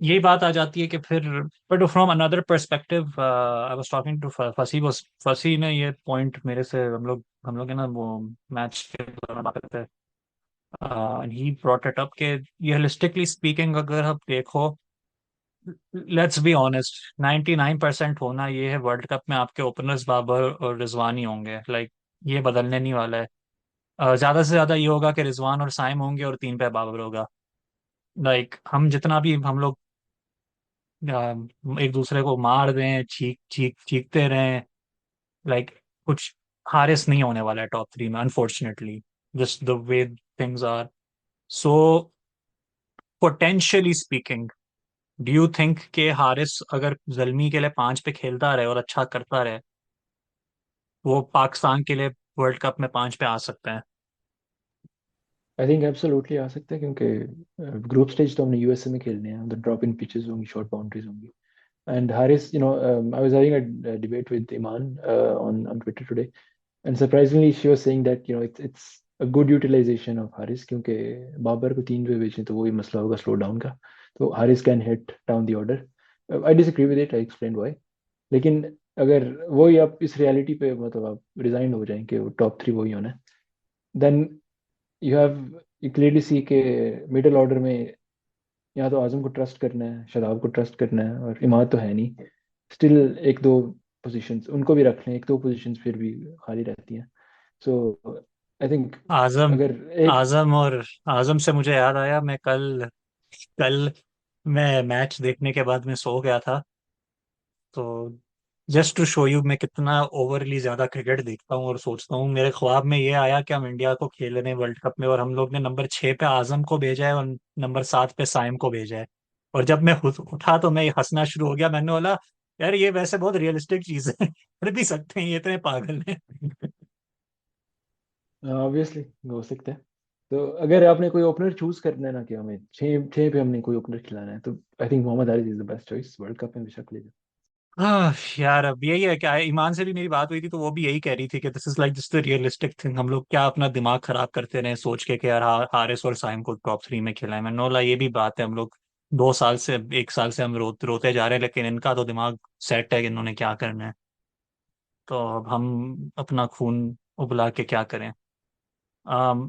यही बात आ जाती है कि फिर but from another perspective I was talking to Fasi. was फसी ने ये point मेरे से हम लोग है ना वो मैच के दौरान बात करते हैं. And he brought it up कि रियलिस्टिकली स्पीकिंग अगर आप देखो, लेट्स बी ऑनेस्ट, 99% होना ये है वर्ल्ड कप में आपके ओपनर्स बाबर और रिजवान ही होंगे. लाइक ये बदलने नहीं वाला है. ज्यादा से ज्यादा ये होगा कि रिजवान और साइम होंगे और 3 पे बाबर होगा. लाइक हम जितना भी हम लोग एक दूसरे को मार दें, चीख चीख चीखते रहें, लाइक कुछ हारिस नहीं होने वाला है टॉप 3 में unfortunately, just the way things are. So potentially speaking, do you think के हारिस अगर जल्मी के लिए 5 पे खेलता रहे और अच्छा करता रहे, वो पाकिस्तान के लिए वर्ल्ड कप में 5 पे आ सकते हैं? आई थिंक एब्सोल्युटली आ सकते हैं, क्योंकि ग्रुप स्टेज तो हमने यूएसए में खेलने हैं, द ड्रॉप इन पिचेस होंगी, शॉर्ट बाउंड्रीज होंगी. And Haris, I was having a debate with Iman on Twitter today, and surprisingly, she was saying that it's a good utilization of Haris, क्योंकि बाबर को 3 पे बेचें तो वही मसला होगा स्लो डाउन का. तो Haris can hit down the order. I disagree with it. I explained why. लेकिन अगर वही आप इस रियलिटी पे मतलब आप रिजाइन हो जाएं कि टॉप 3 वही होना है, देन यू क्लियरली सी के मिडिल ऑर्डर में या तो आजम को ट्रस्ट करना है, शादाब को ट्रस्ट करना है, और इमाद तो है नहीं. स्टिल एक दो पोजीशंस उनको भी रख लें, एक दो पोजीशंस फिर भी खाली रहती हैं. सो आई थिंक आजम अगर एक, आजम और आजम से मुझे याद आया, मैं कल कल मैं मैच देखने के बाद मैं सो गया था. तो जस्ट टू शो यू मैं कितना ओवरली ज्यादा क्रिकेट देखता हूँ और सोचता हूँ, मेरे ख्वाब में ये आया कि हम इंडिया को खेल रहे हैं वर्ल्ड कप में और हम लोग ने नंबर 6 पे आजम को भेजा है और नंबर 7 पे साइम को भेजा है. और जब मैं उठा तो मैं हंसना शुरू हो गया. मैंने बोला यार ये वैसे बहुत रियलिस्टिक चीज है, पढ़ भी सकते हैं, ये इतने पागल हैं. ऑब्वियसली हो सकता है. तो अगर आपने कोई ओपनर चूज करना है ना, कि हमें छः छः पे हमने कोई ओपनर खिलाना है, तो I think Mohammad Haris is the best choice world cup में बेशक ले जाए। यार अब यही है क्या, ईमान से भी मेरी बात हुई थी तो वो भी यही कह रही थी कि this is like this the realistic thing. हम लोग क्या अपना दिमाग खराब करते रहे सोच के यार हारिस और साइम को टॉप थ्री में खिलाए। मैं नोला ये भी बात है, हम लोग 2 साल से 1 साल से हम रोते जा रहे हैं, लेकिन इनका तो दिमाग सेट है कि इन्होंने क्या करना है। तो अब हम अपना खून उबला के क्या करें। um,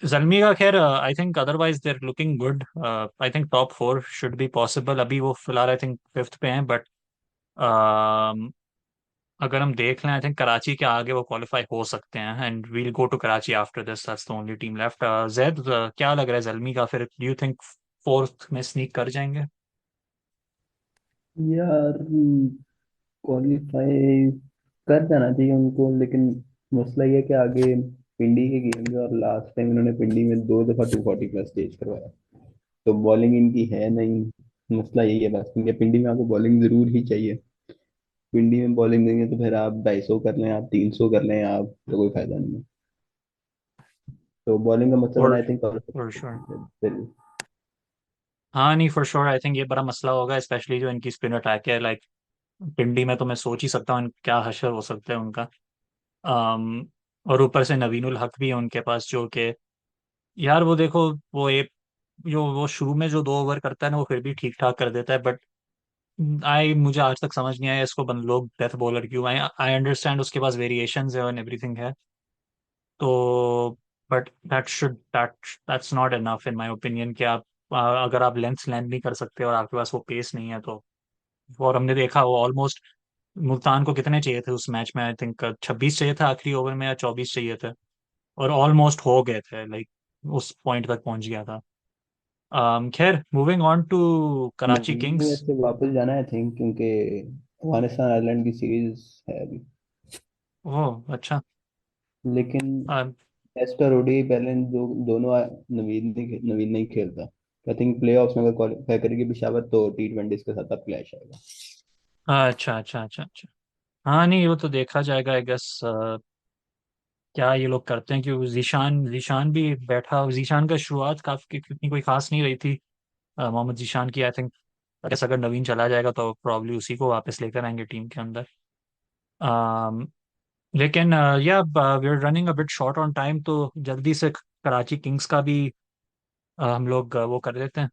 जल्मी का खैर I think otherwise there looking good. I think top four should be possible. अभी वो फिलहाल आई थिंक फिफ्थ पे हैं, बट अगर हम देख लें आई थिंक कराची के आगे वो क्वालिफाई हो सकते हैं, and we'll go to Karachi after this, that's the only team left. Zaid क्या लग रहा है जल्मी का, फिर डू यू थिंक फोर्थ में स्नीक कर जाएंगे? यार क्वालिफाई कर जाना चाहिए उनको, लेकिन मसला ये है कि आगे पिंडी के गेम में, और लास्ट टाइम इन्होंने पिंडी में 2 दफा 240 प्लस स्टेज करवाया, तो बॉलिंग इनकी है नहीं। मसला यही है बस, इनके पिंडी में आपको बॉलिंग जरूर ही चाहिए। पिंडी में बॉलिंग देंगे तो फिर आप 250 कर लें, आप 300 कर लें, आप तो कोई फायदा नहीं है। तो बॉलिंग का मतलब for I think for sure. चलिए। हाँ नहीं, फॉर श्योर आई थिंक ये बड़ा मसला होगा, स्पेशली जो इनकी स्पिन अटैक है। लाइक पिंडी में तो मैं सोच ही सकता हूँ क्या हशर हो सकता है उनका। um, और ऊपर से नवीनुल हक भी है उनके पास, जो कि यार वो देखो, वो एक जो वो शुरू में जो 2 ओवर करता है ना वो फिर भी ठीक ठाक कर देता है, बट आई मुझे आज तक समझ नहीं आया इसको लोग डेथ बॉलर क्यों। आई आई अंडरस्टैंड उसके पास वेरिएशंस है और एवरीथिंग है, तो but that's not enough in my opinion कि आप अगर आप लेंथ लैंड नहीं कर सकते और आपके पास वो पेस नहीं है तो। और हमने देखा वो ऑलमोस्ट मुल्तान को कितने चाहिए थे उस मैच में, आई थिंक 26 चाहिए था आखिरी ओवर में या 24 चाहिए थे, और ऑलमोस्ट हो गए थे, लाइक उस पॉइंट तक पहुंच गया था। खैर मूविंग ऑन टू कराची नवीन को किंग्स। वैसे वापस जाना है आई थिंक, क्योंकि अफगानिस्तान आयरलैंड की सीरीज है अभी। ओह अच्छा। लेकिन um, टेस्ट और ओडीआई पहले दोनों नवीन नहीं खेलता। आई थिंक प्लेऑफ्स में अगर क्वालिफाई करेगी पेशावर तो T20 के साथ अब क्लैश आएगा। अच्छा अच्छा अच्छा अच्छा। हाँ नहीं वो तो देखा जाएगा आई गेस, क्या ये लोग करते हैं। क्योंकि जीशान जीशान भी बैठा, जीशान का शुरुआत काफी कितनी कोई खास नहीं रही थी मोहम्मद जीशान की। आई थिंक अगर नवीन चला जाएगा तो प्रॉब्ली उसी को वापस लेकर आएंगे टीम के अंदर। um, लेकिन या we are running a bit short on time, तो जल्दी से कराची किंग्स का भी हम लोग वो कर देते हैं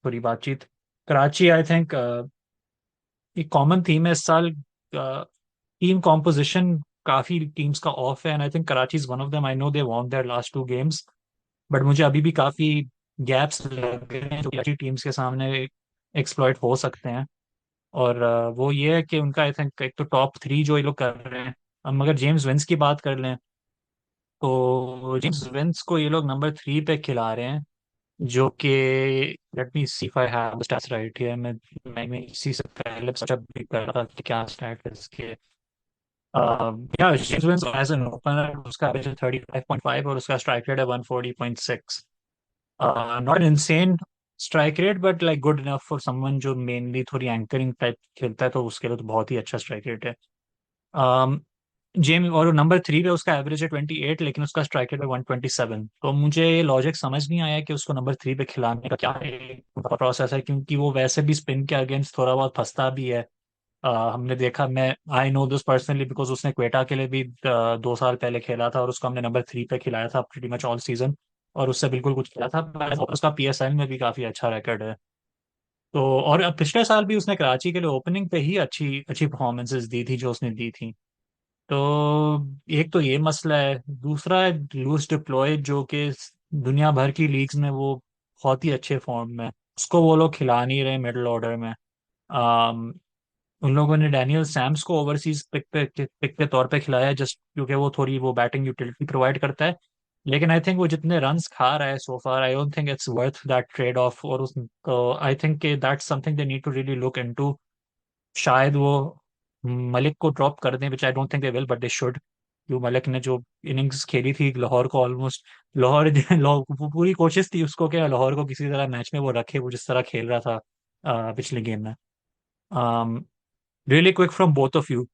पूरी बातचीत। कराची आई थिंक एक कॉमन थीम है इस साल, टीम कॉम्पोजिशन काफी टीम्स का ऑफ है, and I think Karachi is one of them. I know they want there last 2 games, but मुझे अभी भी काफी गैप्स लग रहे हैं जो कराची टीम्स के सामने एक्सप्लॉइट हो सकते हैं। और वो ये है कि उनका आई थिंक एक तो टॉप थ्री जो ये लोग कर रहे हैं। हम अगर जेम्स विंस की बात कर लें तो जेम्स विंस को ये लोग नंबर 3 पे खिला रहे हैं, जो कि let me see if I have the stats right here. मैं इसी से पहले सोचा भी कर रहा था कि क्या स्टैट है इसके। या James Vince as an opener उसका एवरेज है 35.5 और उसका स्ट्राइक रेट है 140.6। Not an insane strike rate, but like good enough for someone जो मेनली थोड़ी एंकरिंग टाइप खेलता है, तो उसके लिए तो बहुत ही अच्छा स्ट्राइक रेट है। जेम और नंबर 3 पे उसका एवरेज है 28, लेकिन उसका स्ट्राइक रेट है 127। तो मुझे ये लॉजिक समझ नहीं आया कि उसको नंबर 3 पे खिलाने का क्या प्रोसेस है, क्योंकि वो वैसे भी स्पिन के अगेंस्ट थोड़ा बहुत फंसता भी है। हमने देखा, मैं I know this personally because उसने क्वेटा के लिए भी 2 साल पहले खेला था और उसको हमने नंबर 3 पे खिलाया था प्रीटी मच ऑल सीजन, और उससे बिल्कुल कुछ खेला था। और उसका पीएसएल में भी काफी अच्छा रिकॉर्ड है। तो और अब पिछले साल भी उसने कराची के लिए ओपनिंग पे ही अच्छी अच्छी परफॉर्मेंसेज दी थी जो उसने दी थी। तो एक तो ये मसला है, दूसरा है लूस डिप्लॉय जो कि दुनिया भर की लीग्स में वो बहुत ही अच्छे फॉर्म में, उसको वो लोग खिला नहीं रहे मिडिल ऑर्डर में। आम, उन लोगों ने डैनियल सैम्स को ओवरसीज पिक के तौर पे खिलाया है, जस्ट क्योंकि वो थोड़ी वो बैटिंग यूटिलिटी प्रोवाइड करता है। लेकिन आई थिंक वो जितने रन्स खा रहा है so far, I don't think it's worth that trade off. और उस I think that's something they need to really look into. शायद वो मलिक को ड्रॉप कर दें, which I don't think they will, but they should. क्यों, मलिक ने जो इनिंग्स खेली थी लाहौर को ऑलमोस्ट, लाहौर वो पूरी कोशिश थी उसको कि लाहौर को किसी तरह मैच में वो रखे, वो जिस तरह खेल रहा था पिछले गेम में। Really quick from both of you,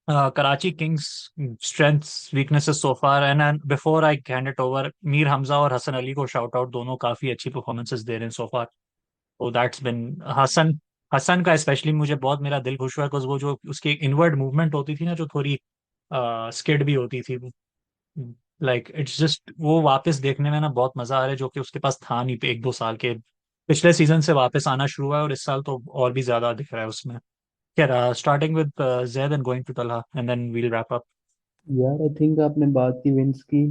Karachi Kings strengths, weaknesses so far, and before I hand it over, Mir Hamza और हसन अली को शाउट आउट, दोनों काफी अच्छी परफॉर्मेंसेस दे रहे हैं सो फार. तो दैट्स बिन हसन हसन का स्पेशली मुझे बहुत मेरा दिल खुश हुआ, बिकॉज वो जो उसकी इनवर्ड मूवमेंट होती थी ना, जो थोड़ी स्किड भी होती थी, लाइक इट्स जस्ट वो वापस देखने में ना बहुत मजा आ रहा है, जो कि उसके पास था नहीं एक दो साल के. पिछले सीजन से वापस आना शुरू हुआ है और इस साल तो और भी ज्यादा दिख रहा है उसमें. क्या starting with Zaid and going to Talha and then we'll wrap up. यार आई थिंक आपने बात की विंस की.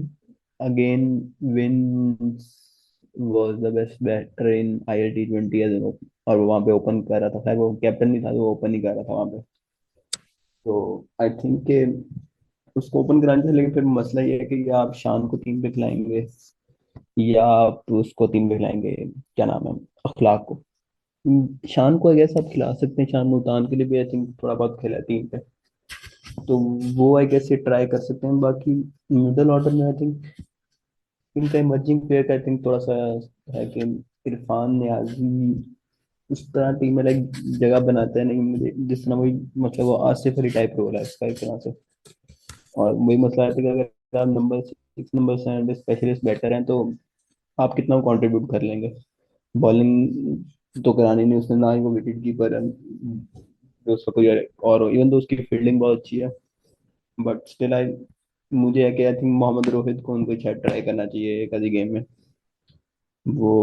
Again, Vince was the best batter in IL T20 as an, और वो वहाँ पे ओपन कर रहा था. शायद वो कैप्टन नहीं था, तो वो ओपन ही कर रहा था वहाँ पे. तो आई थिंक कि उसको ओपन कराना चाहिए, लेकिन फिर मसला ये है कि या आप शान को टीम पे खिलाएंगे, या आप उसको टीम पे खिलाएंगे, क्या नाम है, अखलाक को. शान को आई गेस आप खिला सकते हैं. शान मुल्तान के लिए भी आई थिंक थोड़ा बहुत खेला है टीम पे, तो वो आई गेस ये ट्राई कर सकते हैं. बाकी मिडल ऑर्डर में आई थिंक इनका इमर्जिंग प्लेयर का आई थिंक थोड़ा सा है कि इरफान नियाजी उस तरह टीम में लाइक जगह बनाता है नहीं मुझे, जिस तरह वही मतलब वो आसिफ अली टाइप रोल है इसका एक तरह से. और वही मसला है कि अगर आप नंबर 6 नंबर 7 स्पेशलिस्ट बैटर हैं, तो आप कितना कंट्रीब्यूट कर लेंगे. बॉलिंग तो करानी नहीं उसने, ना ही वो विकेट कीपर है जो उसका कोई और इवन तो उसकी फील्डिंग बहुत अच्छी है. बट स्टिल आई मुझे है कि आई थिंक मोहम्मद रोहित को उनको शायद ट्राई करना चाहिए एक आधी गेम में. वो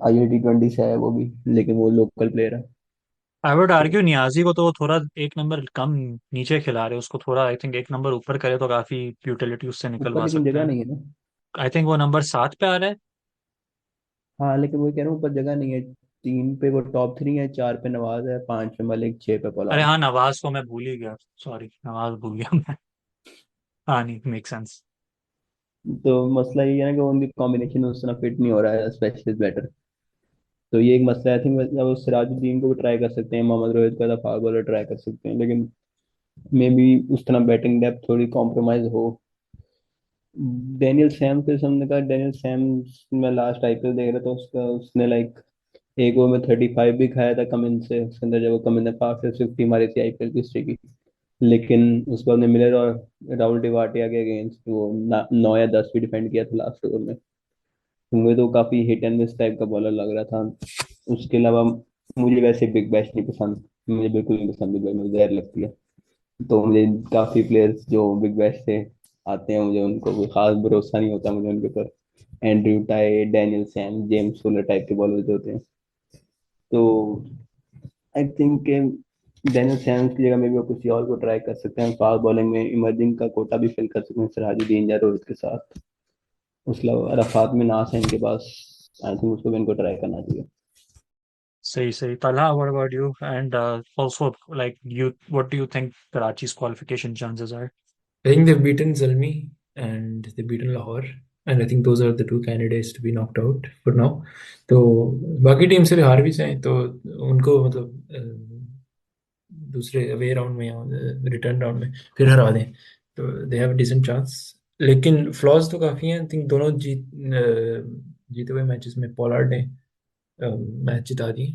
IL T20 से है वो भी, लेकिन वो लोकल प्लेयर है. आई वुड तो आर्ग्यू नियाजी को तो वो थोड़ा एक नंबर कम नीचे खिला रहे, उसको थोड़ा आई थिंक एक नंबर ऊपर करे तो काफी यूटिलिटी उससे ऊपर निकलवा लेकिन सकते जगह हैं. नहीं है ना. आई थिंक वो नंबर 7 पे आ रहा है. हाँ, लेकिन वो कह रहा हूँ ऊपर जगह नहीं है. 3 पे वो टॉप 3 है, 4 पे नवाज है, 5 पे मलिक, 6 पे अरे पोलार्ड. हाँ, नवाज को मैं भूल ही गया, सॉरी, नवाज भूल गया मैं. हाँ, नहीं, मेक सेंस. तो मसला ये है ना कि उनकी कॉम्बिनेशन उस तरह फिट नहीं हो रहा है स्पेशलिस्ट बैटर. तो ये एक मसला है. आई थिंक मतलब वो सिराजुद्दीन को भी ट्राई कर सकते हैं, मोहम्मद रोहित को फास्ट बॉलर ट्राई कर सकते हैं, लेकिन मे बी उस तरह बैटिंग डेप्थ थोड़ी कॉम्प्रोमाइज हो. डेनियल सैम्स के सामने का, डेनियल सैम्स मैं लास्ट IPL देख रहा था उसका, उसने लाइक एक ओवर में 35 भी खाया था कमिंस से. उसके अंदर जब वो कमिंस ने 550 मारी थी IPL की हिस्ट्री की. लेकिन उसके बाद ने मिलर और राहुल टिवाटिया के अगेंस्ट वो 9 या 10 भी डिफेंड किया था लास्ट ओवर में. तो मुझे तो काफी हिट एंड मिस टाइप का बॉलर लग रहा था. उसके अलावा मुझे वैसे बिग बैश नहीं पसंद. मुझे बिल्कुल नहीं पसंद बिग बैश, मुझे जहर लगती है. तो मुझे काफी प्लेयर्स जो बिग बैश से आते हैं, मुझे उनको कोई खास भरोसा नहीं होता मुझे उनके ऊपर. Andrew tie, Daniel Sam, James Fuller type के बॉलर जो होते हैं. तो आई थिंक डेनियल सैम्स की जगह में भी वो किसी और को ट्राई कर सकते हैं. फास्ट बॉलिंग में इमर्जिंग का कोटा भी फिल कर सकते हैं सिराजुद्दीन या रोहित के साथ. उसके अलावा रफात में नास है इनके पास. आई थिंक उसको भी इनको ट्राई करना चाहिए. सही सही. Talha, what about you, and also like you, what do you think Karachi's qualification chances are? I think they've beaten Zalmi and they've beaten Lahore, and I think those are the two candidates to be knocked out for now. तो बाकी team से भी हार भी जाए तो उनको मतलब दूसरे अवे राउंड में या रिटर्न राउंड में फिर हरा दें तो दे हैव डिसेंट चांस. लेकिन फ्लॉज तो काफ़ी हैं. आई थिंक दोनों जीते हुए मैचेस में पोलार्ड ने मैच जिता दिए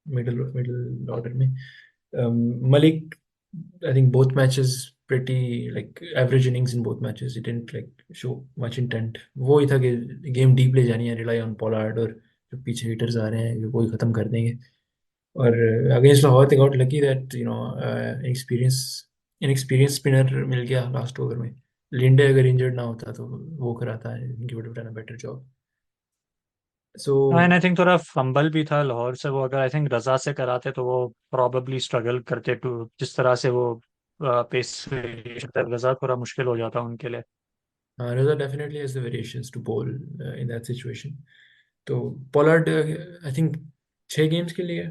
मिडिल मिडिल ऑर्डर में. Malik, I think both matches pretty like average innings in both matches. He didn't like show much intent. वो ही था कि गेम डीप ले जानी है, रिलाई ऑन पोलार्ड, और जो पीछे हिटर्स आ रहे हैं जो वही खत्म कर देंगे. और against Lahore they got lucky that experience inexperience spinner मिल गया लास्ट ओवर में. लिंडे अगर इंजर्ड ना होता तो वो कराता है, he would have done a better job. So and I think थोड़ा फंबल भी था लाहौर से, वो अगर आई थिंक रजा से कराते तो वो प्रॉबेबली स्ट्रगल करते टू, जिस तरह से वो पेस रजा थोड़ा मुश्किल हो जाता उनके लिए. Raza definitely has the variations to bowl in that situation. तो पोलार्ड आई थिंक 6 गेम्स के लिए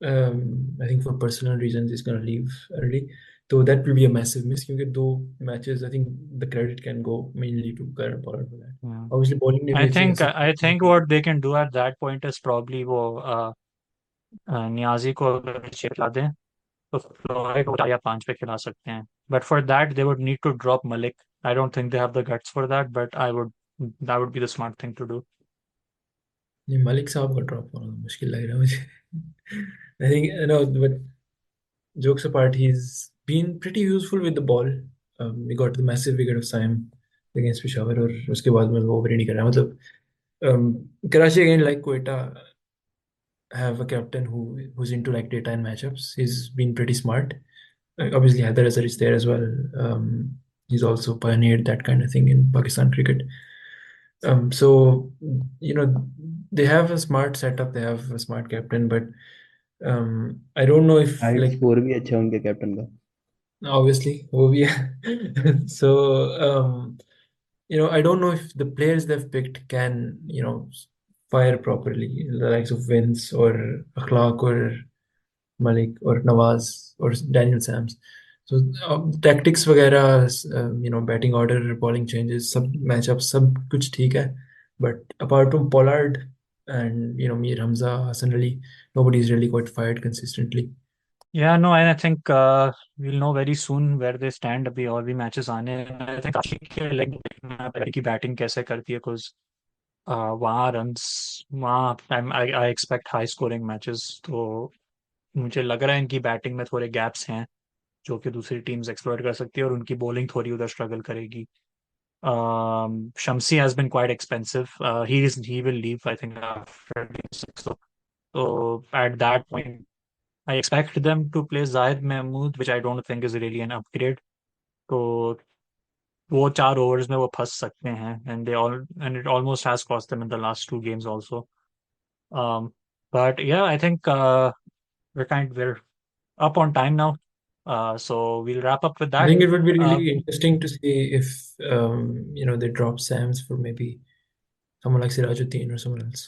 I think for personal reasons is gonna leave early. तो that will be a massive miss, क्योंकि 2 matches I think the credit can go mainly to Kieron Pollard for that. Obviously bowling ने भी अच्छी खासी I think what they can do at that point is probably वो नियाजी को अगर खिला दें तो फ्लोराइड हो या 5 पे खिला सकते हैं. But for that they would need to drop Malik. I don't think they have the guts for that, but I would, that would be the smart thing to do. नहीं, मलिक साहब का ड्रॉप होना मुश्किल लग रहा है मुझे. I think no, but jokes apart, he is been pretty useful with the ball. We got the massive wicket of Siam against Peshawar और उसके बाद में वो ओवर ही नहीं कर रहा मतलब Karachi again like Quetta have a captain who's into like daytime matchups. He's been pretty smart. Obviously Haider Azhar is there as well. He's also pioneered that kind of thing in Pakistan cricket. So you know they have a smart setup, they have a smart captain, but I don't know if height like score भी अच्छा है उनके captain का। obviously वो भी है so I don't know if the players they've picked can fire properly, the likes of Vince or Akhlaq or Malik or Nawaz or Daniel Sams. So tactics वगैरह batting order, bowling changes, सब matchups सब कुछ ठीक है, but apart from Pollard and Mir Hamza, Hassan Ali, nobody's really got fired consistently. Yeah, no, and I think we'll know very soon where they stand. अभी और भी matches आने हैं। I think काशी के लेग देखना है की बैटिंग कैसे करती है, बिकॉज वहाँ रन्स, वहाँ I expect high scoring matches. तो मुझे लग रहा है इनकी बैटिंग में थोड़े गैप्स हैं जो कि दूसरी टीम्स एक्सप्लॉइट कर सकती है, और उनकी बॉलिंग थोड़ी उधर स्ट्रगल करेगी। Shamsi has been quite expensive. He will leave, I think, after game six. So at that point, I expect them to play Zahid Mahmood, which I don't think is really an upgrade. तो वो 4 overs में वो फंस सकते हैं, and it almost has cost them in the last two games also. Um, but yeah, I think we're up on time now. So we'll wrap up with I that. think it would be Uh, really interesting to see if they drop Sams for maybe someone like Sirajuddin or someone else.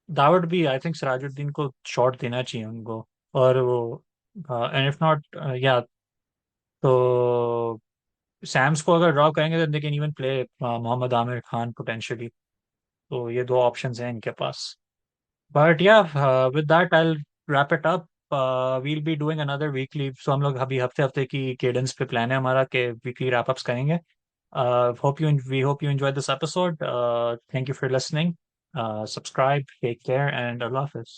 that would be, I think, Sirajuddin को shot देना चाहिए उनको, और वो and if not, या तो Sam's को अगर ड्रॉ करेंगे तो they can even play Mohammad Amir Khan potentially. तो ये दो ऑप्शंस हैं इनके पास। बट या with that I wrap it up. We'll be doing another weekly, so हम लोग अभी हफ्ते हफ्ते की केडेंस पे प्लान है हमारा कि वीकली रैप अप्स करेंगे। Hope you enjoy this episode. Thank you for listening. Subscribe, take care, and Allah Hafiz.